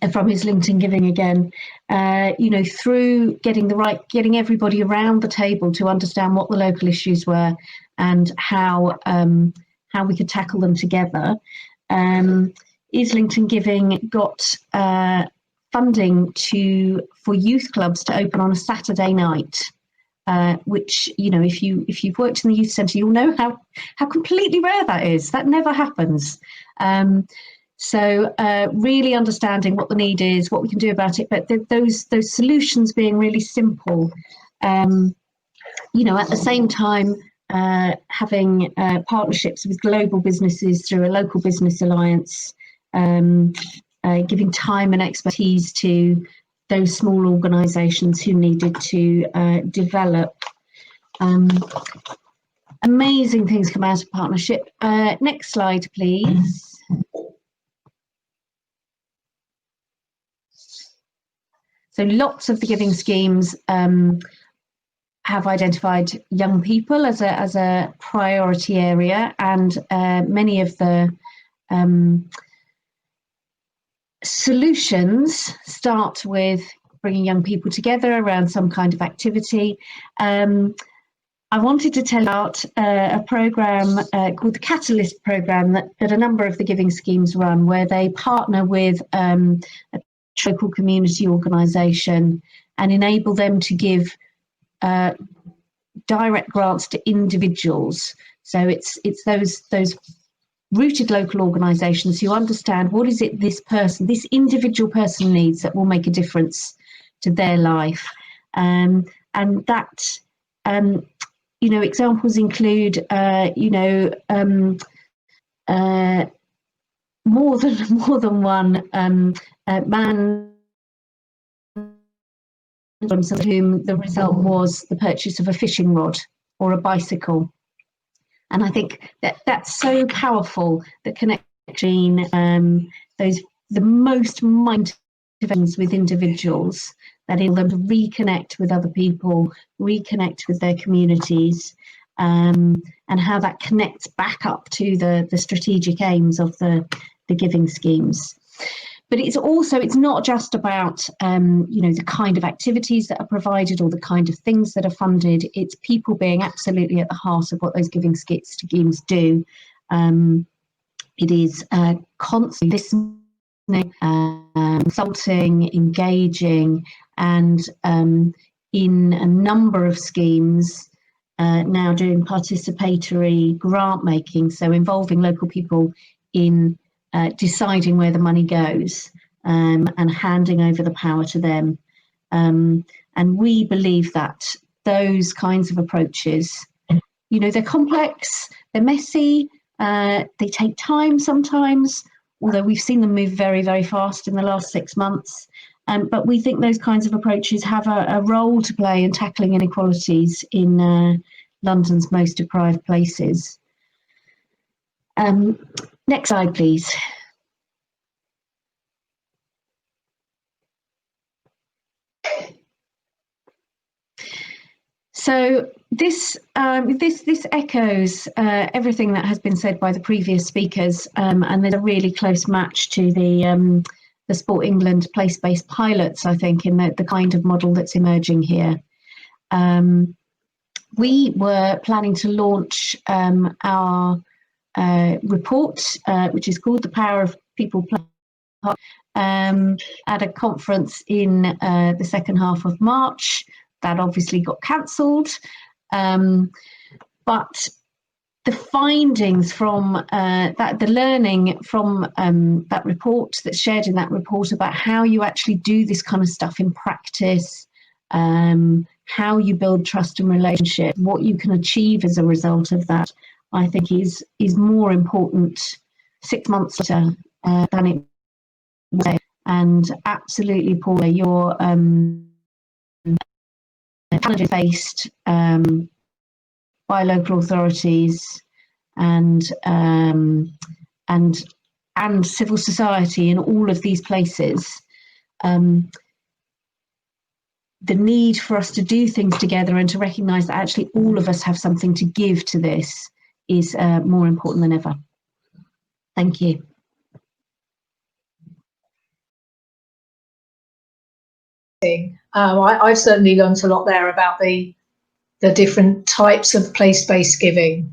Islington Giving again. Through getting everybody around the table to understand what the local issues were and how we could tackle them together. Islington Giving got funding for youth clubs to open on a Saturday night, which, if you've worked in the youth centre, you'll know how completely rare that is. That never happens. So really understanding what the need is, what we can do about it, but those solutions being really simple. At the same time, having partnerships with global businesses through a local business alliance, giving time and expertise to those small organisations who needed to develop. Amazing things come out of partnership. Next slide, please. So lots of the giving schemes have identified young people as a priority area, and many of the solutions start with bringing young people together around some kind of activity. I wanted to tell you about a programme called the Catalyst programme that a number of the giving schemes run, where they partner with a local community organisation and enable them to give direct grants to individuals. So it's those rooted local organisations who understand what is it this individual person needs that will make a difference to their life, and that examples include more than one man from whom the result was the purchase of a fishing rod or a bicycle. And I think that's so powerful, the connection between the most mindful interventions with individuals that enable them to reconnect with other people, reconnect with their communities, and how that connects back up to the strategic aims of the giving schemes. But it's not just about the kind of activities that are provided or the kind of things that are funded. It's people being absolutely at the heart of what those giving schemes do. It is constantly listening, consulting, engaging, and in a number of schemes now doing participatory grant making, so involving local people in deciding where the money goes, and handing over the power to them. And we believe that those kinds of approaches, they're complex, they're messy, they take time sometimes, although we've seen them move very, very fast in the last 6 months. But we think those kinds of approaches have a role to play in tackling inequalities in London's most deprived places. Next slide, please. So this echoes everything that has been said by the previous speakers, and there's a really close match to the Sport England place-based pilots, I think, in the kind of model that's emerging here. We were planning to launch our report, which is called The Power of People Play, at a conference in the second half of March. That obviously got cancelled, but the findings from the learning from that report that's shared in that report about how you actually do this kind of stuff in practice, how you build trust and relationship, what you can achieve as a result of that, I think is more important 6 months later than it was. And absolutely, Paula, your challenges faced by local authorities and civil society in all of these places. The need for us to do things together and to recognise that actually all of us have something to give to this is more important than ever. Thank you. I've certainly learned a lot there about the different types of place-based giving.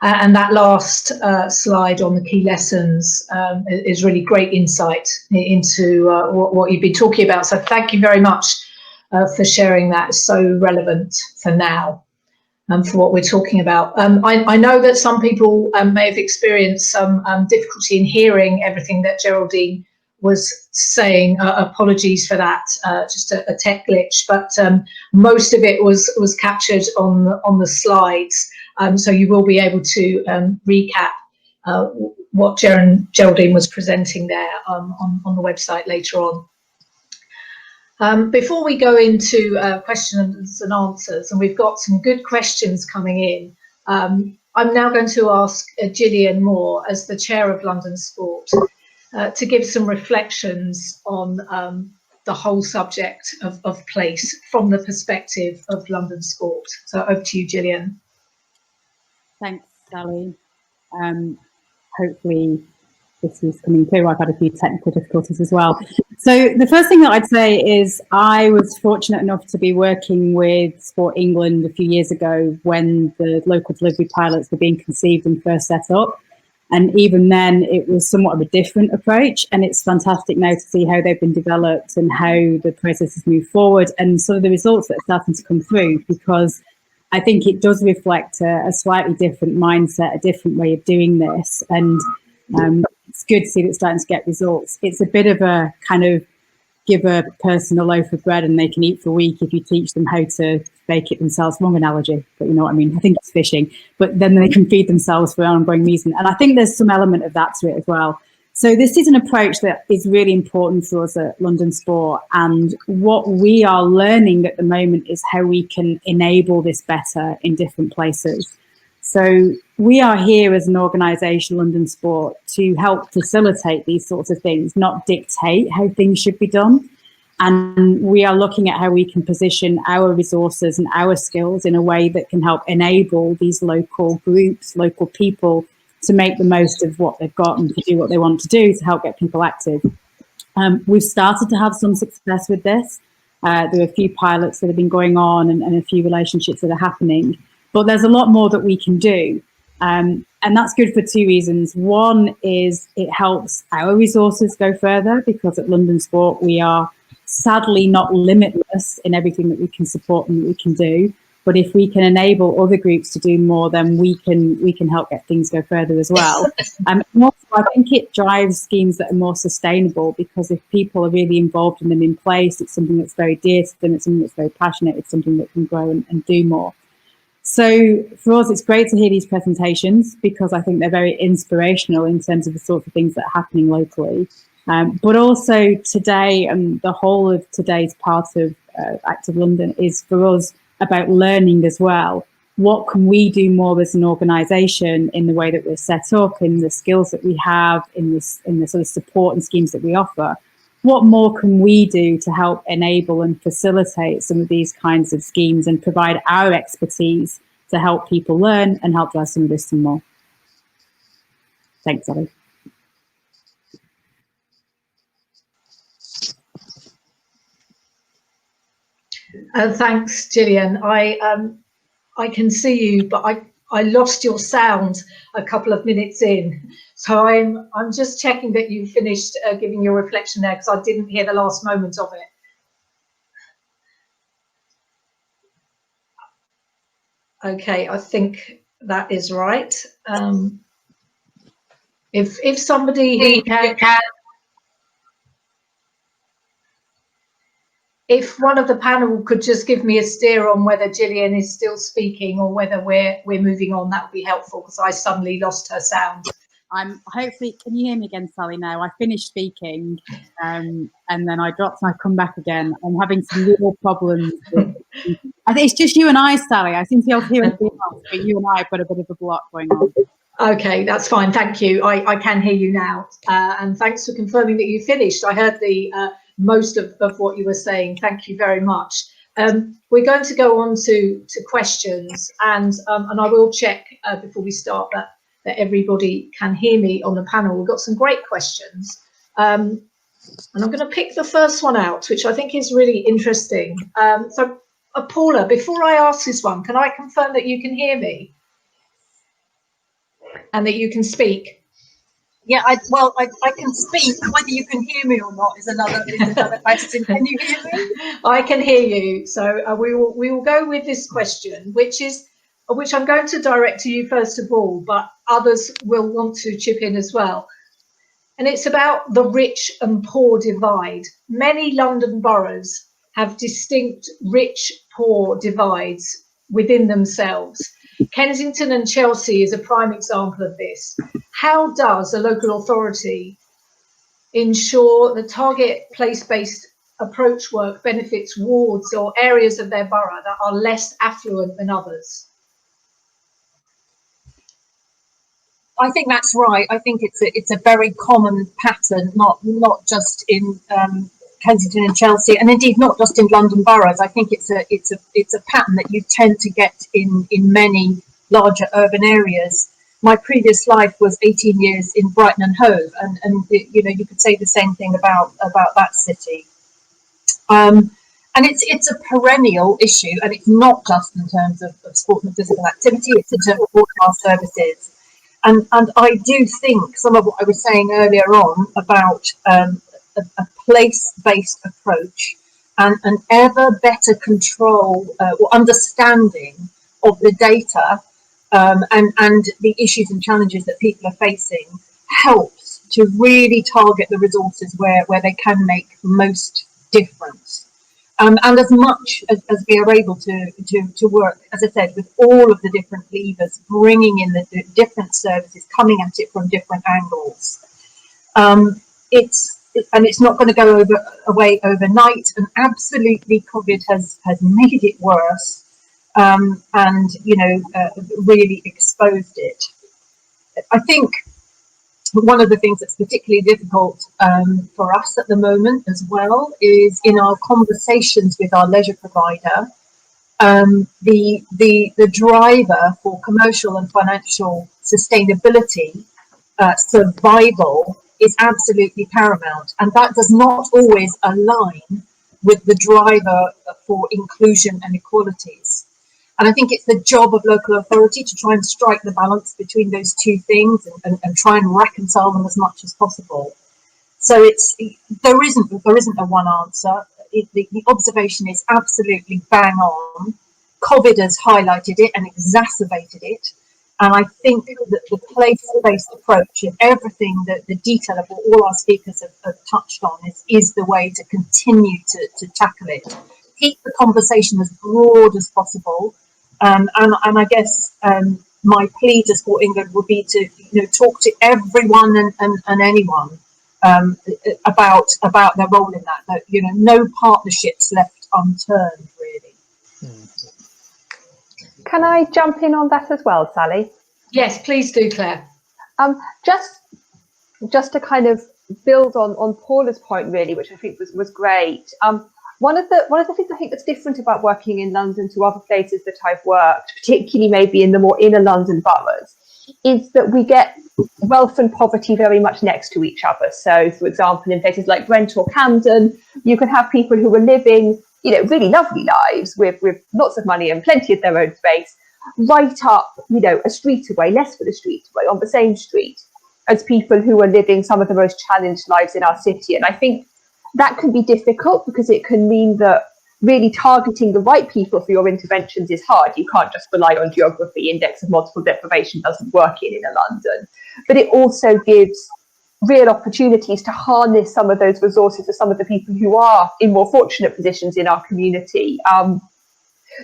And that last slide on the key lessons is really great insight into what you've been talking about. So thank you very much for sharing that. It's so relevant for now and for what we're talking about. I know that some people may have experienced some difficulty in hearing everything that Geraldine was saying. Apologies for that, just a tech glitch, but most of it was captured on the slides, so you will be able to recap what Geraldine was presenting there on the website later on. Before we go into questions and answers, and we've got some good questions coming in, I'm now going to ask Gillian Moore, as the chair of London Sport, to give some reflections on the whole subject of place from the perspective of London Sport. So over to you, Gillian. Thanks, Sally. Hopefully this is coming through. I've had a few technical difficulties as well. So the first thing that I'd say is I was fortunate enough to be working with Sport England a few years ago when the local delivery pilots were being conceived and first set up. And even then, it was somewhat of a different approach. And it's fantastic now to see how they've been developed and how the process has moved forward and sort of the results that are starting to come through, because I think it does reflect a slightly different mindset, a different way of doing this. And it's good to see that it's starting to get results. It's a bit of a kind of give a person a loaf of bread and they can eat for a week if you teach them how to bake it themselves. Wrong analogy, but you know what I mean. I think it's fishing, but then they can feed themselves for an ongoing reason. And I think there's some element of that to it as well. So this is an approach that is really important for us at London Sport. And what we are learning at the moment is how we can enable this better in different places. So we are here as an organisation, London Sport, to help facilitate these sorts of things, not dictate how things should be done. And we are looking at how we can position our resources and our skills in a way that can help enable these local groups, local people, to make the most of what they've got and to do what they want to do to help get people active. We've started to have some success with this. There are a few pilots that have been going on and a few relationships that are happening. But there's a lot more that we can do. And that's good for two reasons. One is it helps our resources go further, because at London Sport, we are sadly not limitless in everything that we can support and that we can do. But if we can enable other groups to do more, then we can help get things go further as well. And also, I think it drives schemes that are more sustainable, because if people are really involved in them in place, it's something that's very dear to them, it's something that's very passionate, it's something that can grow and do more. So for us, it's great to hear these presentations, because I think they're very inspirational in terms of the sorts of things that are happening locally. But also today, and the whole of today's part of Active London is for us about learning as well. What can we do more as an organisation in the way that we're set up, in the skills that we have, in the sort of support and schemes that we offer? What more can we do to help enable and facilitate some of these kinds of schemes and provide our expertise to help people learn and help drive some of this some more? Thanks, Ellie. Thanks, Gillian. I can see you, but I lost your sound a couple of minutes in, so I'm just checking that you finished giving your reflection there, because I didn't hear the last moment of it. Okay, I think that is right. If somebody can. If one of the panel could just give me a steer on whether Gillian is still speaking or whether we're moving on, that would be helpful, because I suddenly lost her sound. Hopefully, can you hear me again, Sally? Now I finished speaking, and then I dropped and I come back again. I'm having some real problems. I think it's just you and I, Sally. I seem to be able to hear everything else, but you and I have got a bit of a block going on. Okay, that's fine. Thank you. I can hear you now, and thanks for confirming that you finished. I heard the most of what you were saying. Thank you very much. We're going to go on to questions, and I will check before we start that everybody can hear me on the panel. We've got some great questions, and I'm going to pick the first one out, which I think is really interesting. So, Paula, before I ask this one, can I confirm that you can hear me and that you can speak? Yeah, I can speak. Whether you can hear me or not is another question. Can you hear me? I can hear you. So we will go with this question, which I'm going to direct to you first of all, but others will want to chip in as well. And it's about the rich and poor divide. Many London boroughs have distinct rich-poor divides within themselves. Kensington and Chelsea is a prime example of this. How does a local authority ensure the target place-based approach work benefits wards or areas of their borough that are less affluent than others? I think that's right. I think it's a very common pattern, not just in Kensington and Chelsea, and indeed not just in London boroughs. I think it's a pattern that you tend to get in many larger urban areas. My previous life was 18 years in Brighton and Hove, and you know, you could say the same thing about that city. And it's a perennial issue, and it's not just in terms of sport and physical activity, it's in terms of all our services. And I do think some of what I was saying earlier on about a place-based approach and an ever better control or understanding of the data and the issues and challenges that people are facing helps to really target the resources where they can make most difference. And as much as we are able to work, as I said, with all of the different levers, bringing in the different services, coming at it from different angles, it's not going to go away overnight. And absolutely, COVID has made it worse, and you know, really exposed it. I think one of the things that's particularly difficult for us at the moment as well is in our conversations with our leisure provider, the driver for commercial and financial sustainability, survival is absolutely paramount, and that does not always align with the driver for inclusion and equalities. And I think it's the job of local authority to try and strike the balance between those two things and try and reconcile them as much as possible. So there isn't a one answer. The observation is absolutely bang on. COVID has highlighted it and exacerbated it. And I think that the place-based approach and everything, that the detail of what all our speakers have touched on is the way to continue to tackle it. Keep the conversation as broad as possible. And I guess my plea to Sport England would be to talk to everyone and anyone about their role in that. No partnerships left unturned, really. Can I jump in on that as well, Sally? Yes, please do, Claire. Just to kind of build on Paula's point, really, which I think was great. One of the things I think that's different about working in London to other places that I've worked, particularly maybe in the more inner London boroughs, is that we get wealth and poverty very much next to each other. So, for example, in places like Brent or Camden, you can have people who are living, really lovely lives with lots of money and plenty of their own space, right up, a street away, less than a street away, on the same street as people who are living some of the most challenged lives in our city. And I think that can be difficult because it can mean that really targeting the right people for your interventions is hard. You can't just rely on geography. Index of multiple deprivation doesn't work in inner London. But it also gives real opportunities to harness some of those resources of some of the people who are in more fortunate positions in our community,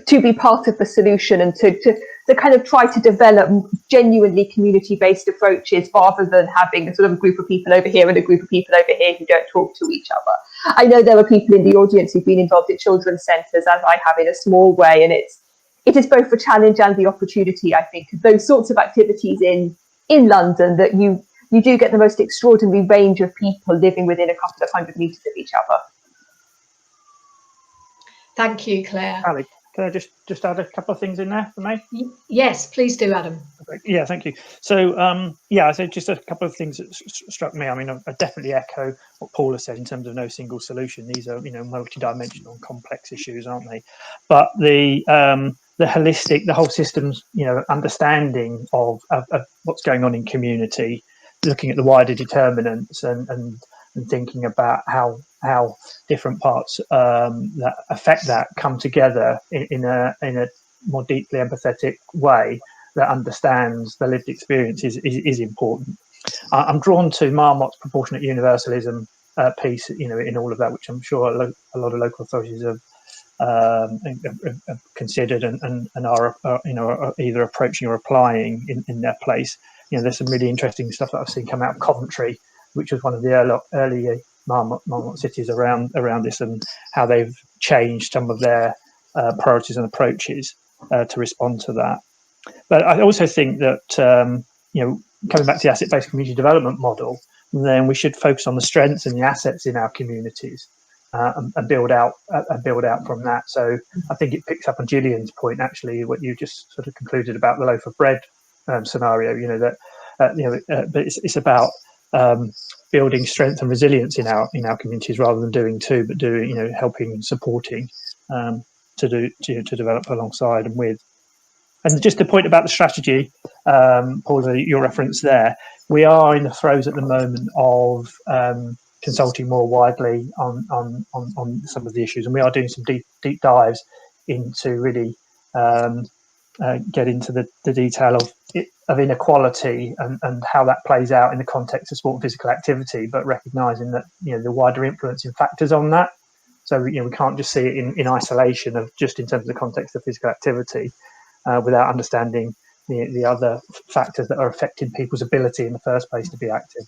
to be part of the solution and to kind of try to develop genuinely community-based approaches rather than having a sort of a group of people over here and a group of people over here who don't talk to each other. I know there are people in the audience who've been involved at children's centres, as I have, in a small way, and it is both the challenge and the opportunity, I think, of those sorts of activities in London, that you do get the most extraordinary range of people living within a couple of 100 metres of each other. Thank you, Claire. Ali, can I just add a couple of things in there for me? Yes, please do, Adam. Yeah, thank you. So, so just a couple of things that struck me. I mean, I definitely echo what Paula said in terms of no single solution. These are, multidimensional and complex issues, aren't they? But the holistic, the whole system's, understanding of what's going on in community, looking at the wider determinants and thinking about how different parts that affect that come together in a more deeply empathetic way that understands the lived experience is important. I'm drawn to Marmot's proportionate universalism piece, in all of that, which I'm sure a lot of local authorities have considered and are either approaching or applying in their place. There's some really interesting stuff that I've seen come out of Coventry, which was one of the early Marmot cities around this, and how they've changed some of their priorities and approaches to respond to that. But I also think that coming back to the asset-based community development model, then we should focus on the strengths and the assets in our communities and build out from that. So I think it picks up on Gillian's point, actually, what you just sort of concluded about the loaf of bread scenario. But it's about building strength and resilience in our communities rather than doing two, but helping and supporting to develop alongside and with. And just a point about the strategy, Paula, your reference there, we are in the throes at the moment of consulting more widely on some of the issues, and we are doing some deep dives into really get into the detail of inequality and how that plays out in the context of sport and physical activity, but recognising that the wider influencing factors on that. So we can't just see it in isolation of just in terms of the context of physical activity, without understanding the other factors that are affecting people's ability in the first place to be active.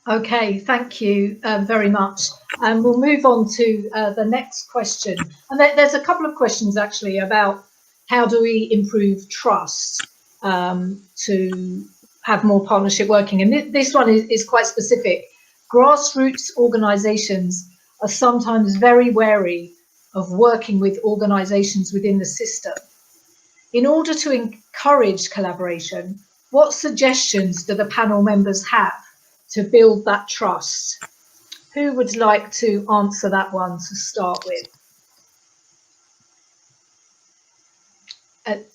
Okay, thank you very much. And we'll move on to the next question. And there's a couple of questions actually about how do we improve trust to have more partnership working. And this one is quite specific. Grassroots organisations are sometimes very wary of working with organisations within the system. In order to encourage collaboration, what suggestions do the panel members have to build that trust? Who would like to answer that one to start with?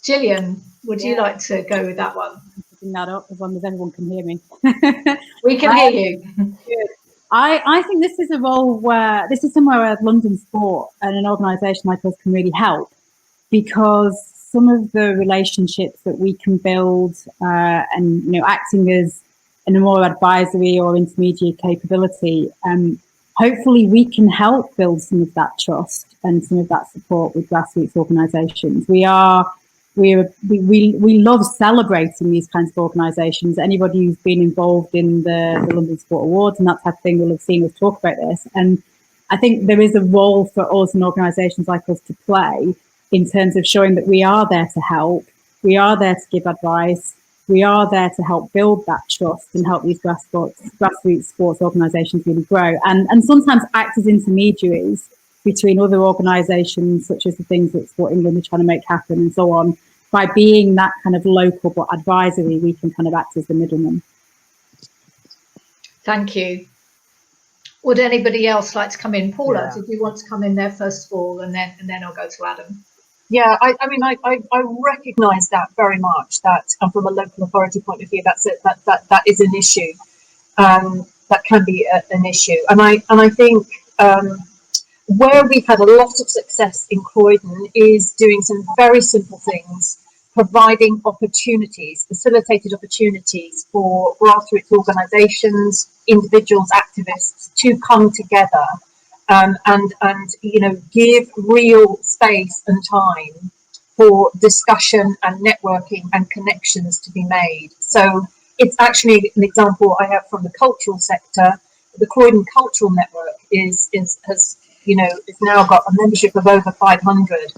Gillian, would you like to go with that one? Picking that up as long as everyone can hear me. We can hear you. Good. I think this is a role where this is somewhere where London Sport and an organisation like us can really help, because some of the relationships that we can build and acting as in a more advisory or intermediate capability, hopefully we can help build some of that trust and some of that support with grassroots organisations. We love celebrating these kinds of organisations. Anybody who's been involved in the London Sport Awards and that type of thing will have seen us talk about this. And I think there is a role for us and organisations like us to play in terms of showing that we are there to help, we are there to give advice, we are there to help build that trust and help these grassroots sports organisations really grow. And sometimes act as intermediaries between other organisations, such as the things that Sport England are trying to make happen and so on. By being that kind of local but advisory, we can kind of act as the middleman. Thank you. Would anybody else like to come in? Paula, did you want to come in there first of all, and then I'll go to Adam? Yeah, I mean, I recognise that very much. That from a local authority point of view, that is an issue. That can be an issue, and I think where we've had a lot of success in Croydon is doing some very simple things, providing opportunities, facilitated opportunities for grassroots organisations, individuals, activists to come together. And give real space and time for discussion and networking and connections to be made. So it's actually an example I have from the cultural sector. The Croydon Cultural Network has now got a membership of over 500,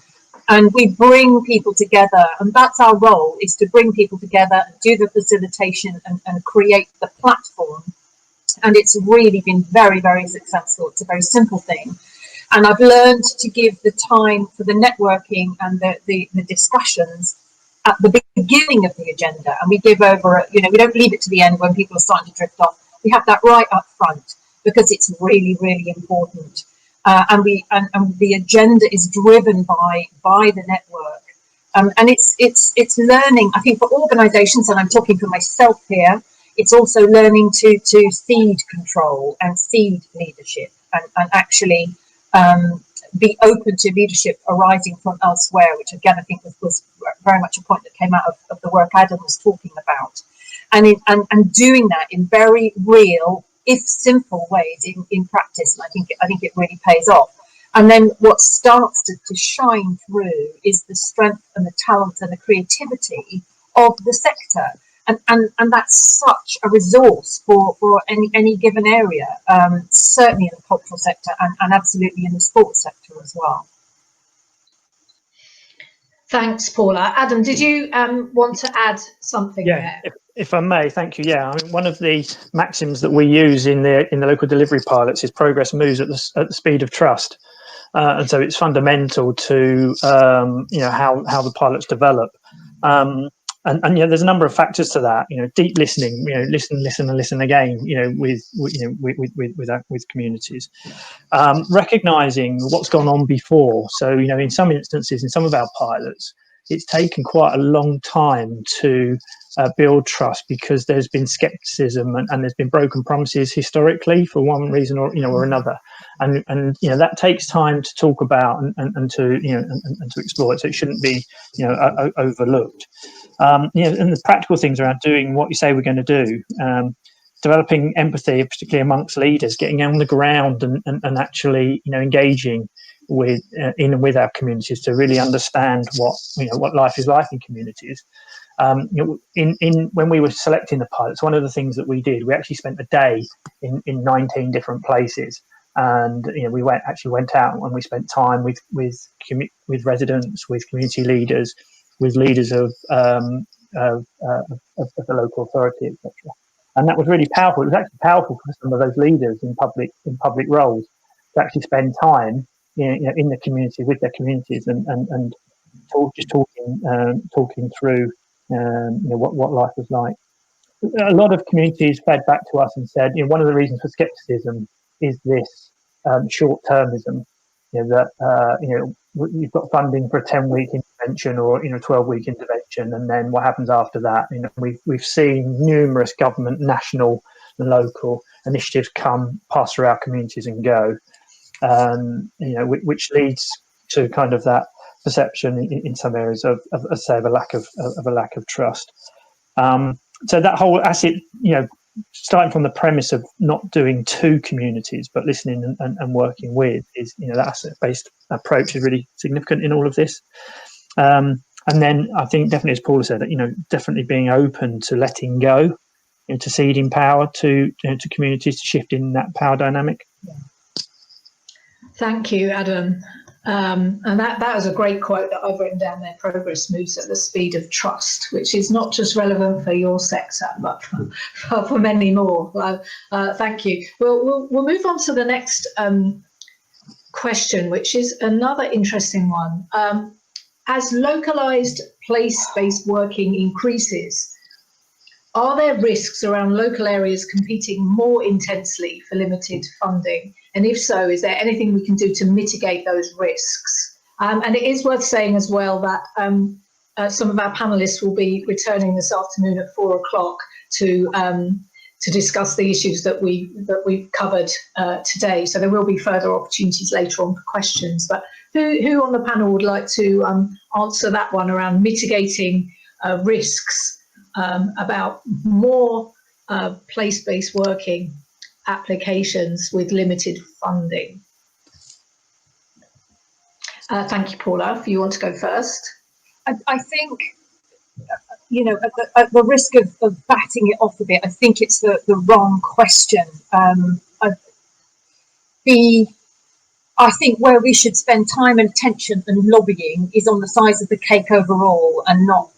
and we bring people together, and that's our role, is to bring people together, do the facilitation and create the platform. And it's really been very, very successful. It's a very simple thing. And I've learned to give the time for the networking and the discussions at the beginning of the agenda. And we give over, we don't leave it to the end when people are starting to drift off. We have that right up front because it's really, really important. And the agenda is driven by the network. And it's learning, I think, for organisations, and I'm talking for myself here, it's also learning to cede control and cede leadership and actually be open to leadership arising from elsewhere, which again I think was very much a point that came out of the work Adam was talking about, and doing that in very real, if simple ways in practice. And I think it really pays off. And then what starts to shine through is the strength and the talent and the creativity of the sector. And that's such a resource for any given area, certainly in the cultural sector and absolutely in the sports sector as well. Thanks, Paula. Adam, did you want to add something there? If I may, thank you. Yeah, I mean, one of the maxims that we use in the local delivery pilots is progress moves at the speed of trust, and so it's fundamental to how the pilots develop. And there's a number of factors to that. Deep listening. Listen and listen again. With communities, recognizing what's gone on before. So in some instances, in some of our pilots, it's taken quite a long time to build trust because there's been skepticism and there's been broken promises historically for one reason or another, and that takes time to talk about and to explore it. So it shouldn't be overlooked. And the practical things around doing what you say we're going to do, developing empathy, particularly amongst leaders, getting on the ground and actually engaging with our communities to really understand what life is like in communities. When we were selecting the pilots, one of the things that we did, we actually spent a day in 19 different places, and we went out and we spent time with residents, with community leaders, with leaders of the local authority, etc. And that was really powerful. It was actually powerful for some of those leaders in public roles to actually spend time in the community with their communities and talking through what life was like. A lot of communities fed back to us and said, one of the reasons for skepticism is this short-termism. You've got funding for a 10-week intervention or 12-week intervention, and then what happens after that? We've seen numerous government, national and local, initiatives come, pass through our communities and go, which leads to kind of that perception in some areas of say, of a lack of trust. So that whole asset, starting from the premise of not doing to communities, but listening and working with, is, that asset-based approach is really significant in all of this. And then I think definitely, as Paula said, that, definitely being open to letting go, to ceding power to communities, to shifting that power dynamic. Thank you, Adam. And that was a great quote that I've written down there. Progress moves at the speed of trust, which is not just relevant for your sector, but for many more. Thank you. We'll move on to the next question, which is another interesting one. As localised place-based working increases, are there risks around local areas competing more intensely for limited funding? And if so, is there anything we can do to mitigate those risks? And it is worth saying as well that some of our panellists will be returning this afternoon at 4 o'clock to discuss the issues that we've covered today. So there will be further opportunities later on for questions. But who on the panel would like to answer that one around mitigating risks about more place-based working applications with limited funding? Thank you, Paula. If you want to go first. I think, at the risk of batting it off a bit, I think it's the wrong question. I think where we should spend time and attention and lobbying is on the size of the cake overall, and not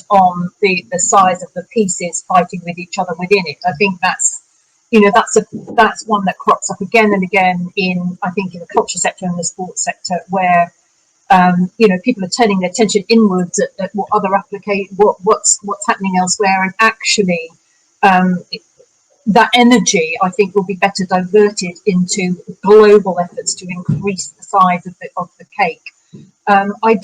on the size of the pieces fighting with each other within it. I think that's one that crops up again and again in the culture sector and the sports sector, where people are turning their attention inwards at what other what's happening elsewhere, and actually that energy, I think, will be better diverted into global efforts to increase the size of the cake. I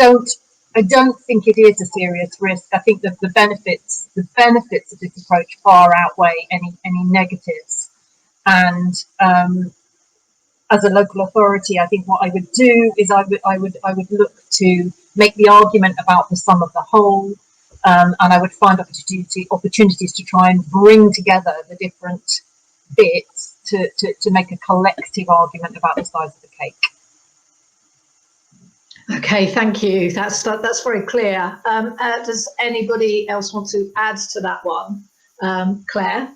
don't think it is a serious risk. I think that the benefits of this approach far outweigh any negatives. And as a local authority, I think what I would do is I would look to make the argument about the sum of the whole. And I would find opportunities to try and bring together the different bits to make a collective argument about the size of the cake. Okay, thank you. That's very clear. Does anybody else want to add to that one? Claire?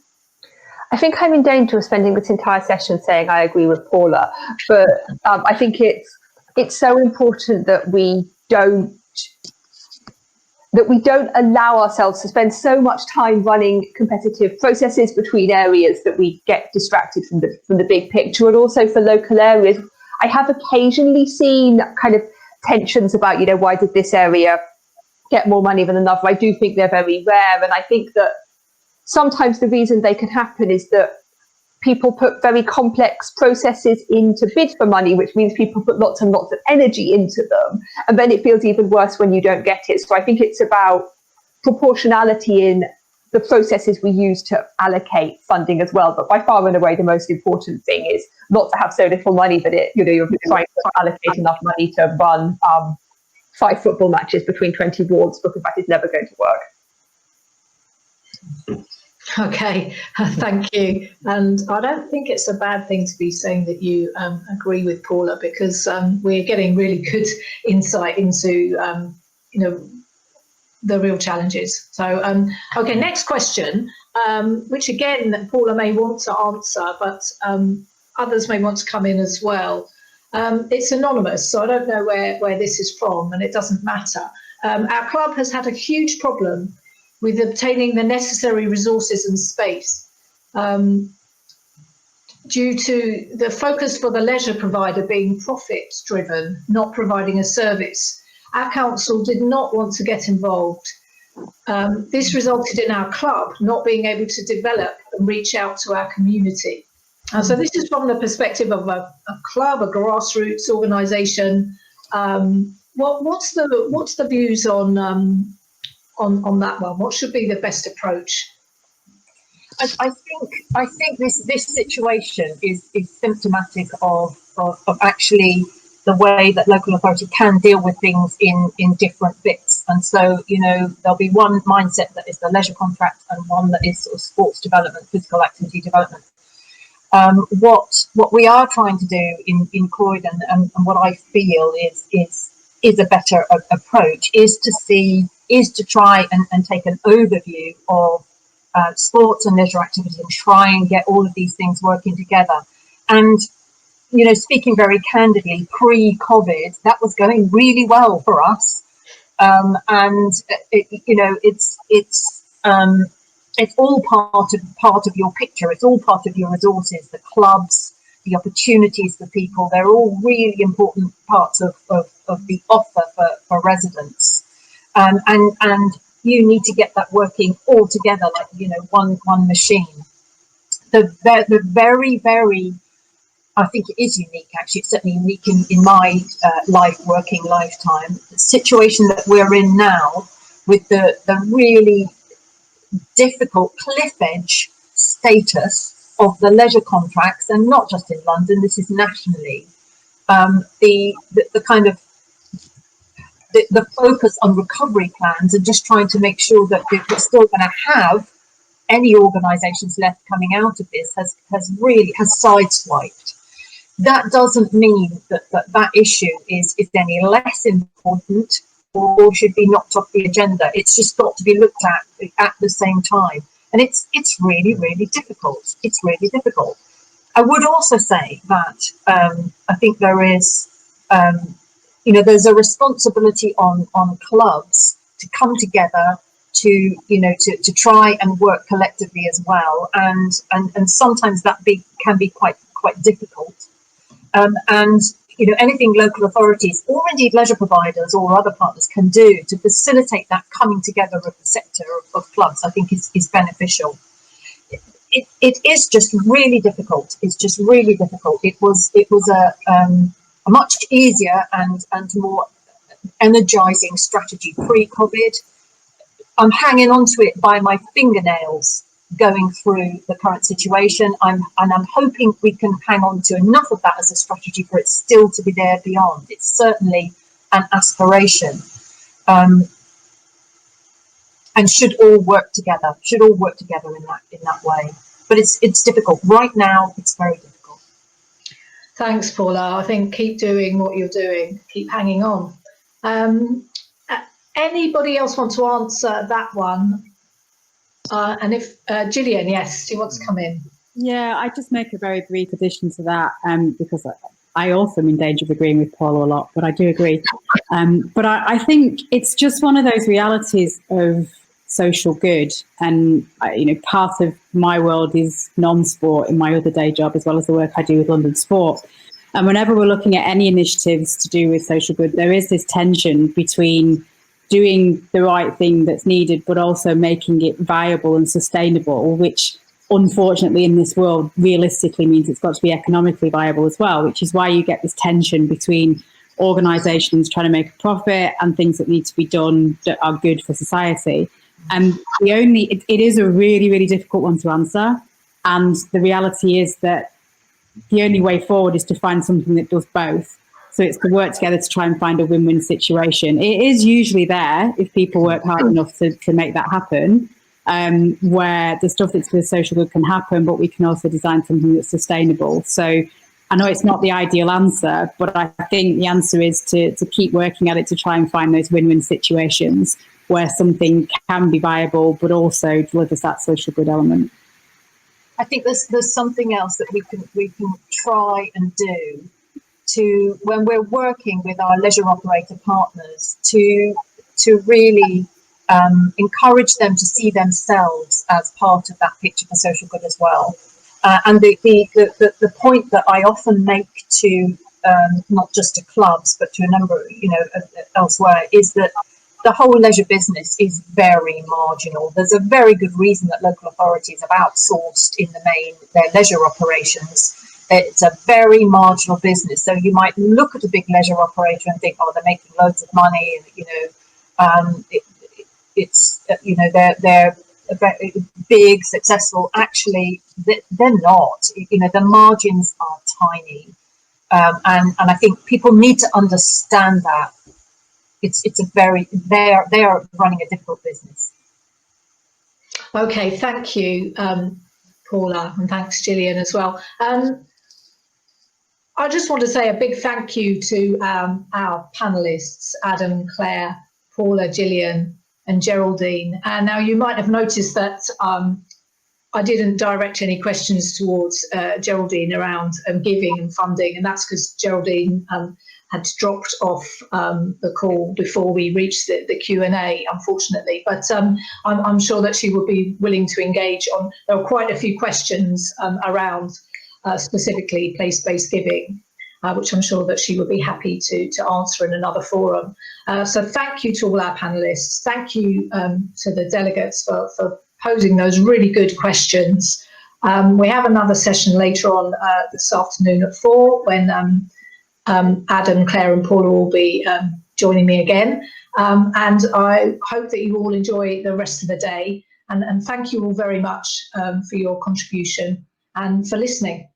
I think I'm in danger of spending this entire session saying I agree with Paula, but I think it's so important that we don't allow ourselves to spend so much time running competitive processes between areas that we get distracted from the big picture. And also for local areas, I have occasionally seen kind of tensions about, why did this area get more money than another? I do think they're very rare. And I think that sometimes the reason they can happen is that people put very complex processes in to bid for money, which means people put lots and lots of energy into them. And then it feels even worse when you don't get it. So I think it's about proportionality in the processes we use to allocate funding as well. But by far and away, the most important thing is not to have so little money that you're trying to allocate enough money to run 5 football matches between 20 wards, because that is never going to work. Okay, thank you. And I don't think it's a bad thing to be saying that you agree with Paula, because we're getting really good insight into, the real challenges. So, okay, next question, which again, Paula may want to answer, but others may want to come in as well. It's anonymous, so I don't know where this is from, and it doesn't matter. Our club has had a huge problem with obtaining the necessary resources and space due to the focus for the leisure provider being profit driven, not providing a service. Our council did not want to get involved. This resulted in our club not being able to develop and reach out to our community. So this is from the perspective of a club, a grassroots organisation. What's the views on that one? What should be the best approach? I think this situation is symptomatic of actually the way that local authority can deal with things in different bits. And so, you know, there'll be one mindset that is the leisure contract and one that is sort of sports development, physical activity development. What we are trying to do in Croydon, and what I feel is a better approach, is to try and take an overview of sports and leisure activity and try and get all of these things working together. And, you know, speaking very candidly, pre-COVID, that was going really well for us. And you know, it's all part of your picture. It's all part of your resources, the clubs, the opportunities for people. They're all really important parts of the offer for residents. And you need to get that working all together, like, you know, one machine. The very, I think it is unique, actually. It's certainly unique in my working lifetime. The situation that we're in now, with the really difficult cliff edge status of the leisure contracts, and not just in London, this is nationally. The kind of the focus on recovery plans and just trying to make sure that we're still going to have any organisations left coming out of this has sideswiped. That doesn't mean that issue is any less important or should be knocked off the agenda. It's just got to be looked at the same time, and it's really difficult. It's really difficult. I would also say that I think there is. You know, there's a responsibility on clubs to come together to try and work collectively as well, and sometimes that can be quite difficult. And you know, anything local authorities or indeed leisure providers or other partners can do to facilitate that coming together of the sector of clubs, I think is beneficial. It is just really difficult. It's just really difficult. It was a much easier and more energizing strategy pre-COVID. I'm hanging on to it by my fingernails going through the current situation. I'm hoping we can hang on to enough of that as a strategy for it still to be there beyond. It's certainly an aspiration, and should all work together. Should all work together in that way. But it's difficult right now. It's very difficult. Thanks, Paula. I think keep doing what you're doing. Keep hanging on. Anybody else want to answer that one? And if Gillian, yes, she wants to come in. Yeah, I just make a very brief addition to that, because I also am in danger of agreeing with Paula a lot, but I do agree. But I think it's just one of those realities of social good, and you know, part of my world is non-sport in my other day job, as well as the work I do with London Sport. And whenever we're looking at any initiatives to do with social good, there is this tension between doing the right thing that's needed, but also making it viable and sustainable, which unfortunately in this world realistically means it's got to be economically viable as well, which is why you get this tension between organisations trying to make a profit and things that need to be done that are good for society. And it is a really difficult one to answer. And the reality is that the only way forward is to find something that does both. So it's to work together to try and find a win-win situation. It is usually there if people work hard enough to make that happen, where the stuff that's for the social good can happen, but we can also design something that's sustainable. So I know it's not the ideal answer, but I think the answer is to keep working at it to try and find those win-win situations where something can be viable, but also delivers that social good element. I think there's something else that we can try and do to, when we're working with our leisure operator partners, to really encourage them to see themselves as part of that picture for social good as well. And the point that I often make to not just to clubs but to a number, elsewhere, is that the whole leisure business is very marginal. There's a very good reason that local authorities have outsourced in the main their leisure operations. It's a very marginal business. So you might look at a big leisure operator and think, oh, they're making loads of money, and big, successful. Actually, they're not. You know, the margins are tiny, and I think people need to understand that. It's a very they are running a difficult business. Okay, thank you, Paula, and thanks, Gillian, as well. I just want to say a big thank you to our panelists, Adam, Claire, Paula, Gillian, and Geraldine. And now you might have noticed that I didn't direct any questions towards Geraldine around giving and funding, and that's because Geraldine had dropped off the call before we reached the Q&A, unfortunately. But I'm sure that she would be willing to engage on. There are quite a few questions around specifically place-based giving, which I'm sure that she would be happy to answer in another forum. So thank you to all our panelists. Thank you to the delegates for posing those really good questions. We have another session later on this afternoon at 4 when Adam, Claire and Paula will be joining me again. And I hope that you all enjoy the rest of the day. And thank you all very much for your contribution and for listening.